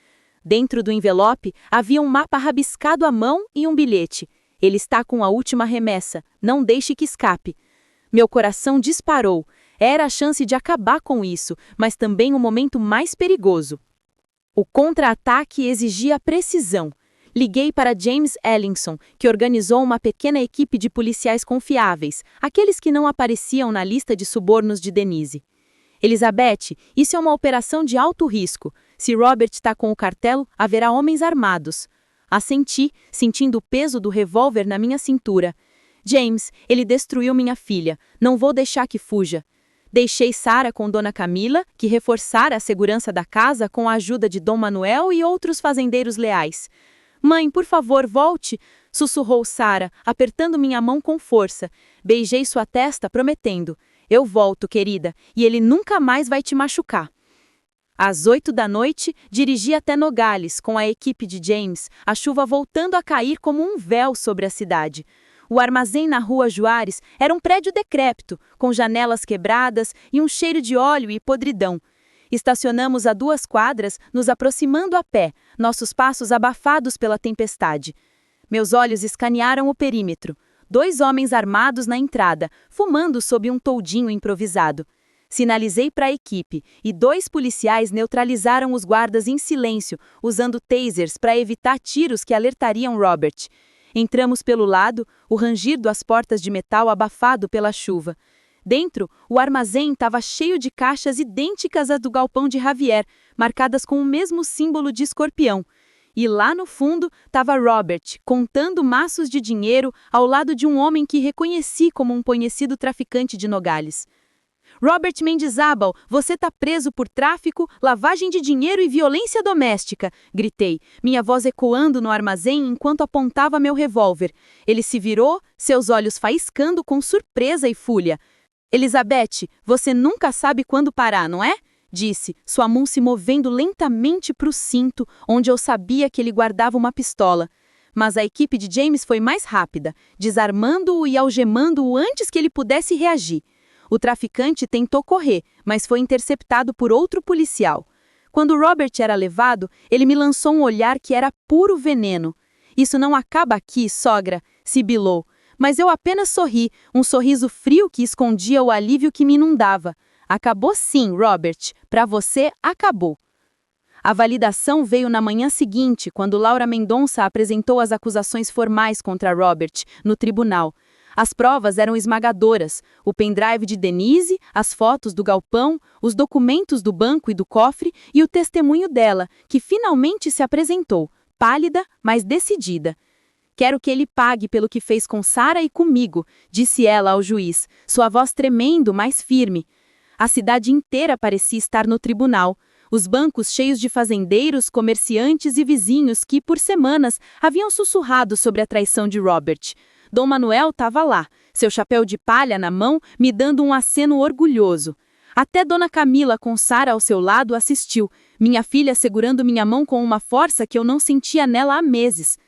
Dentro do envelope, havia um mapa rabiscado à mão e um bilhete. Ele está com a última remessa. Não deixe que escape. Meu coração disparou. Era a chance de acabar com isso, mas também o momento mais perigoso. O contra-ataque exigia precisão. Liguei para James Ellingson, que organizou uma pequena equipe de policiais confiáveis, aqueles que não apareciam na lista de subornos de Denise. Elizabeth, isso é uma operação de alto risco. Se Robert está com o cartel, haverá homens armados. Assenti, sentindo o peso do revólver na minha cintura. James, ele destruiu minha filha. Não vou deixar que fuja. Deixei Sara com Dona Camila, que reforçara a segurança da casa com a ajuda de Dom Manuel e outros fazendeiros leais. Mãe, por favor, volte, sussurrou Sara, apertando minha mão com força. Beijei sua testa, prometendo. Eu volto, querida, e ele nunca mais vai te machucar. Às 8 da noite, dirigi até Nogales com a equipe de James, a chuva voltando a cair como um véu sobre a cidade. O armazém na rua Juárez era um prédio decrépito, com janelas quebradas e um cheiro de óleo e podridão. Estacionamos a 2 quadras, nos aproximando a pé, nossos passos abafados pela tempestade. Meus olhos escanearam o perímetro. 2 homens armados na entrada, fumando sob um toldinho improvisado. Sinalizei para a equipe, e 2 policiais neutralizaram os guardas em silêncio, usando tasers para evitar tiros que alertariam Robert. Entramos pelo lado, o ranger das portas de metal abafado pela chuva. Dentro, o armazém estava cheio de caixas idênticas às do galpão de Javier, marcadas com o mesmo símbolo de escorpião. E lá no fundo estava Robert, contando maços de dinheiro ao lado de um homem que reconheci como um conhecido traficante de Nogales. Robert Mendizábal, você está preso por tráfico, lavagem de dinheiro e violência doméstica, gritei, minha voz ecoando no armazém enquanto apontava meu revólver. Ele se virou, seus olhos faiscando com surpresa e fúria. Elizabeth, você nunca sabe quando parar, não é? Disse, sua mão se movendo lentamente para o cinto, onde eu sabia que ele guardava uma pistola. Mas a equipe de James foi mais rápida, desarmando-o e algemando-o antes que ele pudesse reagir. O traficante tentou correr, mas foi interceptado por outro policial. Quando Robert era levado, ele me lançou um olhar que era puro veneno. Isso não acaba aqui, sogra, sibilou. Mas eu apenas sorri, um sorriso frio que escondia o alívio que me inundava. Acabou sim, Robert. Para você, acabou. A validação veio na manhã seguinte, quando Laura Mendonça apresentou as acusações formais contra Robert no tribunal. As provas eram esmagadoras, o pendrive de Denise, as fotos do galpão, os documentos do banco e do cofre e o testemunho dela, que finalmente se apresentou, pálida, mas decidida. Quero que ele pague pelo que fez com Sara e comigo, disse ela ao juiz, sua voz tremendo, mas firme. A cidade inteira parecia estar no tribunal, os bancos cheios de fazendeiros, comerciantes e vizinhos que, por semanas, haviam sussurrado sobre a traição de Robert. Dom Manuel estava lá, seu chapéu de palha na mão, me dando um aceno orgulhoso. Até Dona Camila, com Sara ao seu lado, assistiu, minha filha segurando minha mão com uma força que eu não sentia nela há meses.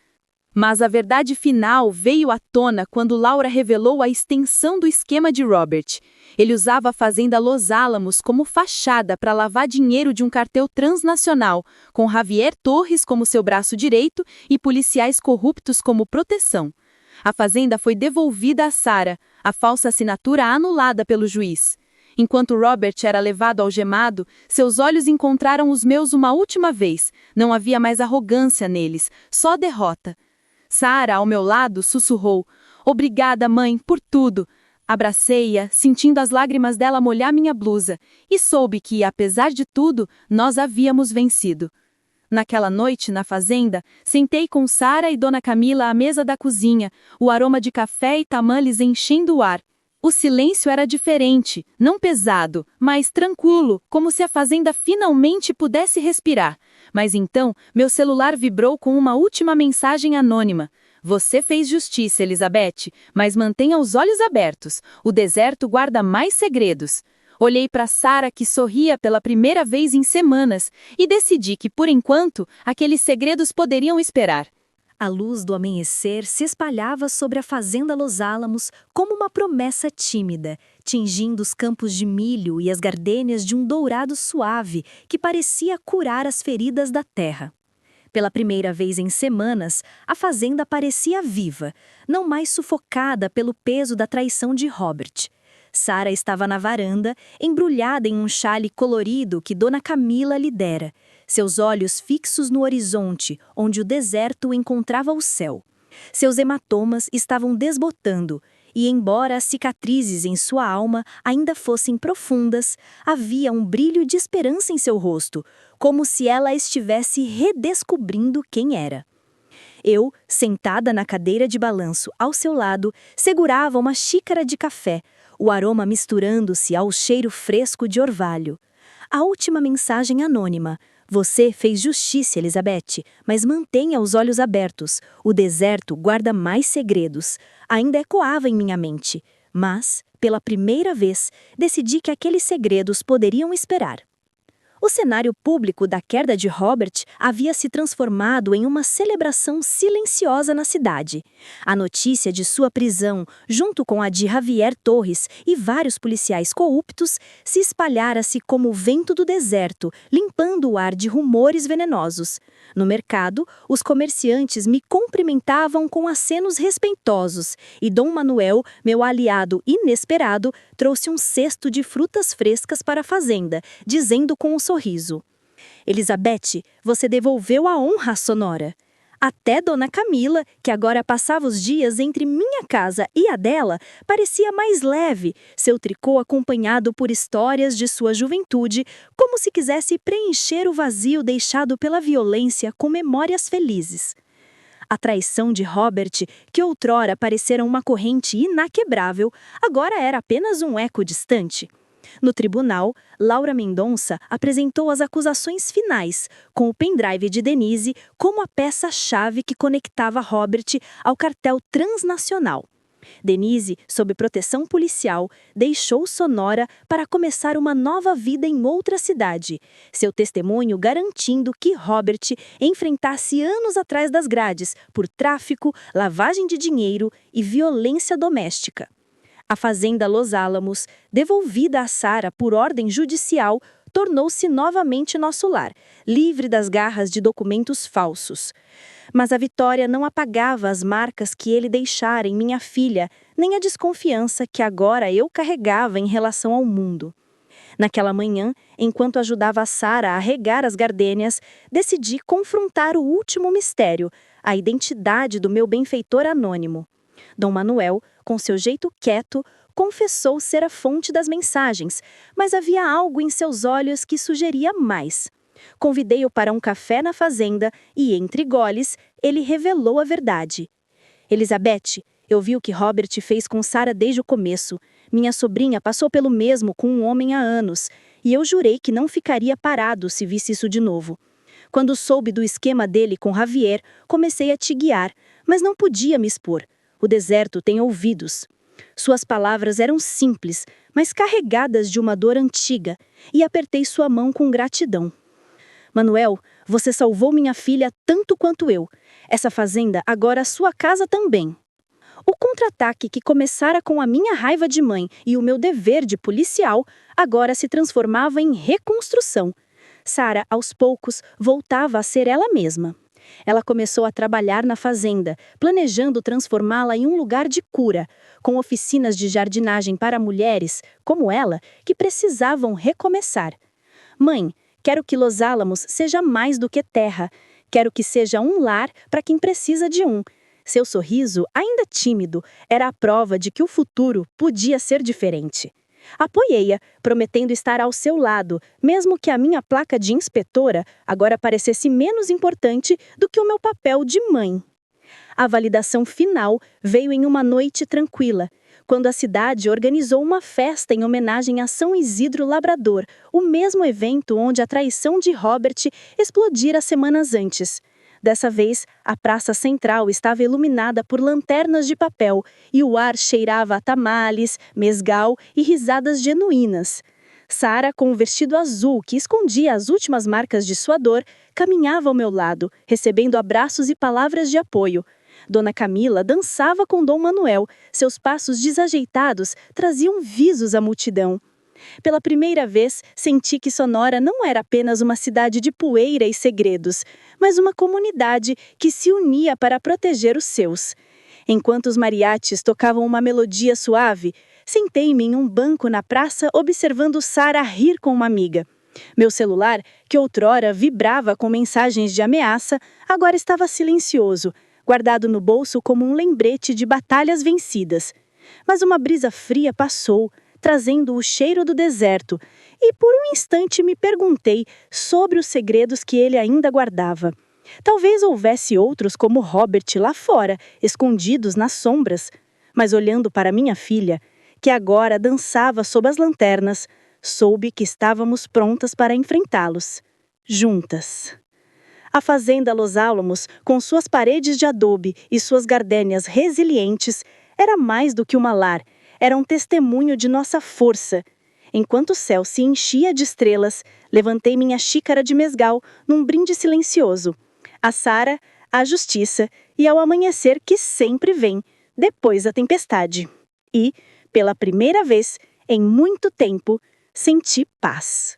Mas a verdade final veio à tona quando Laura revelou a extensão do esquema de Robert. Ele usava a fazenda Los Álamos como fachada para lavar dinheiro de um cartel transnacional, com Javier Torres como seu braço direito e policiais corruptos como proteção. A fazenda foi devolvida a Sara, a falsa assinatura anulada pelo juiz. Enquanto Robert era levado algemado, seus olhos encontraram os meus uma última vez. Não havia mais arrogância neles, só derrota. Sara, ao meu lado, sussurrou, obrigada, mãe, por tudo. Abracei-a, sentindo as lágrimas dela molhar minha blusa, e soube que, apesar de tudo, nós havíamos vencido. Naquela noite, na fazenda, sentei com Sara e Dona Camila à mesa da cozinha, o aroma de café e tamales enchendo o ar. O silêncio era diferente, não pesado, mas tranquilo, como se a fazenda finalmente pudesse respirar. Mas então, meu celular vibrou com uma última mensagem anônima. Você fez justiça, Elizabeth, mas mantenha os olhos abertos. O deserto guarda mais segredos. Olhei para Sara, que sorria pela primeira vez em semanas, e decidi que, por enquanto, aqueles segredos poderiam esperar. A luz do amanhecer se espalhava sobre a fazenda Los Álamos como uma promessa tímida, tingindo os campos de milho e as gardênias de um dourado suave que parecia curar as feridas da terra. Pela primeira vez em semanas, a fazenda parecia viva, não mais sufocada pelo peso da traição de Robert. Sara estava na varanda, embrulhada em um chale colorido que Dona Camila lhe dera, seus olhos fixos no horizonte, onde o deserto encontrava o céu. Seus hematomas estavam desbotando, e embora as cicatrizes em sua alma ainda fossem profundas, havia um brilho de esperança em seu rosto, como se ela estivesse redescobrindo quem era. Eu, sentada na cadeira de balanço ao seu lado, segurava uma xícara de café, o aroma misturando-se ao cheiro fresco de orvalho. A última mensagem anônima. Você fez justiça, Elizabeth, mas mantenha os olhos abertos. O deserto guarda mais segredos. Ainda ecoava em minha mente. Mas, pela primeira vez, decidi que aqueles segredos poderiam esperar. O cenário público da queda de Robert havia se transformado em uma celebração silenciosa na cidade. A notícia de sua prisão, junto com a de Javier Torres e vários policiais corruptos, se espalhara-se como o vento do deserto, limpando o ar de rumores venenosos. No mercado, os comerciantes me cumprimentavam com acenos respeitosos, e Dom Manuel, meu aliado inesperado, trouxe um cesto de frutas frescas para a fazenda, dizendo com um sorriso: Elizabeth, você devolveu a honra à Sonora. Até Dona Camila, que agora passava os dias entre minha casa e a dela, parecia mais leve, seu tricô acompanhado por histórias de sua juventude, como se quisesse preencher o vazio deixado pela violência com memórias felizes. A traição de Robert, que outrora parecera uma corrente inaquebrável, agora era apenas um eco distante. No tribunal, Laura Mendonça apresentou as acusações finais, com o pendrive de Denise como a peça-chave que conectava Robert ao cartel transnacional. Denise, sob proteção policial, deixou Sonora para começar uma nova vida em outra cidade, seu testemunho garantindo que Robert enfrentasse anos atrás das grades por tráfico, lavagem de dinheiro e violência doméstica. A fazenda Los Álamos, devolvida a Sara por ordem judicial, tornou-se novamente nosso lar, livre das garras de documentos falsos. Mas a vitória não apagava as marcas que ele deixara em minha filha, nem a desconfiança que agora eu carregava em relação ao mundo. Naquela manhã, enquanto ajudava a Sara a regar as gardênias, decidi confrontar o último mistério, a identidade do meu benfeitor anônimo. Dom Manuel, com seu jeito quieto, confessou ser a fonte das mensagens, mas havia algo em seus olhos que sugeria mais. Convidei-o para um café na fazenda e, entre goles, ele revelou a verdade. Elizabeth, eu vi o que Robert fez com Sara desde o começo. Minha sobrinha passou pelo mesmo com um homem há anos, e eu jurei que não ficaria parado se visse isso de novo. Quando soube do esquema dele com Javier, comecei a te guiar, mas não podia me expor. O deserto tem ouvidos. Suas palavras eram simples, mas carregadas de uma dor antiga, e apertei sua mão com gratidão. Manuel, você salvou minha filha tanto quanto eu. Essa fazenda agora é sua casa também. O contra-ataque que começara com a minha raiva de mãe e o meu dever de policial, agora se transformava em reconstrução. Sara, aos poucos, voltava a ser ela mesma. Ela começou a trabalhar na fazenda, planejando transformá-la em um lugar de cura, com oficinas de jardinagem para mulheres, como ela, que precisavam recomeçar. Mãe, quero que Los Álamos seja mais do que terra. Quero que seja um lar para quem precisa de um. Seu sorriso, ainda tímido, era a prova de que o futuro podia ser diferente. Apoiei-a, prometendo estar ao seu lado, mesmo que a minha placa de inspetora agora parecesse menos importante do que o meu papel de mãe. A validação final veio em uma noite tranquila, quando a cidade organizou uma festa em homenagem a São Isidro Labrador, o mesmo evento onde a traição de Robert explodira semanas antes. Dessa vez, a praça central estava iluminada por lanternas de papel e o ar cheirava a tamales, mesgal e risadas genuínas. Sara, com um vestido azul que escondia as últimas marcas de sua dor, caminhava ao meu lado, recebendo abraços e palavras de apoio. Dona Camila dançava com Dom Manuel, seus passos desajeitados traziam visos à multidão. Pela primeira vez, senti que Sonora não era apenas uma cidade de poeira e segredos, mas uma comunidade que se unia para proteger os seus. Enquanto os mariachis tocavam uma melodia suave, sentei-me em um banco na praça observando Sara rir com uma amiga. Meu celular, que outrora vibrava com mensagens de ameaça, agora estava silencioso, guardado no bolso como um lembrete de batalhas vencidas. Mas uma brisa fria passou, trazendo o cheiro do deserto, e por um instante me perguntei sobre os segredos que ele ainda guardava. Talvez houvesse outros como Robert lá fora, escondidos nas sombras, mas olhando para minha filha, que agora dançava sob as lanternas, soube que estávamos prontas para enfrentá-los, juntas. A fazenda Los Álamos, com suas paredes de adobe e suas gardênias resilientes, era mais do que uma lar. Era um testemunho de nossa força. Enquanto o céu se enchia de estrelas, levantei minha xícara de mesgal num brinde silencioso. A Sara, a justiça e ao amanhecer que sempre vem, depois da tempestade. E, pela primeira vez, em muito tempo, senti paz.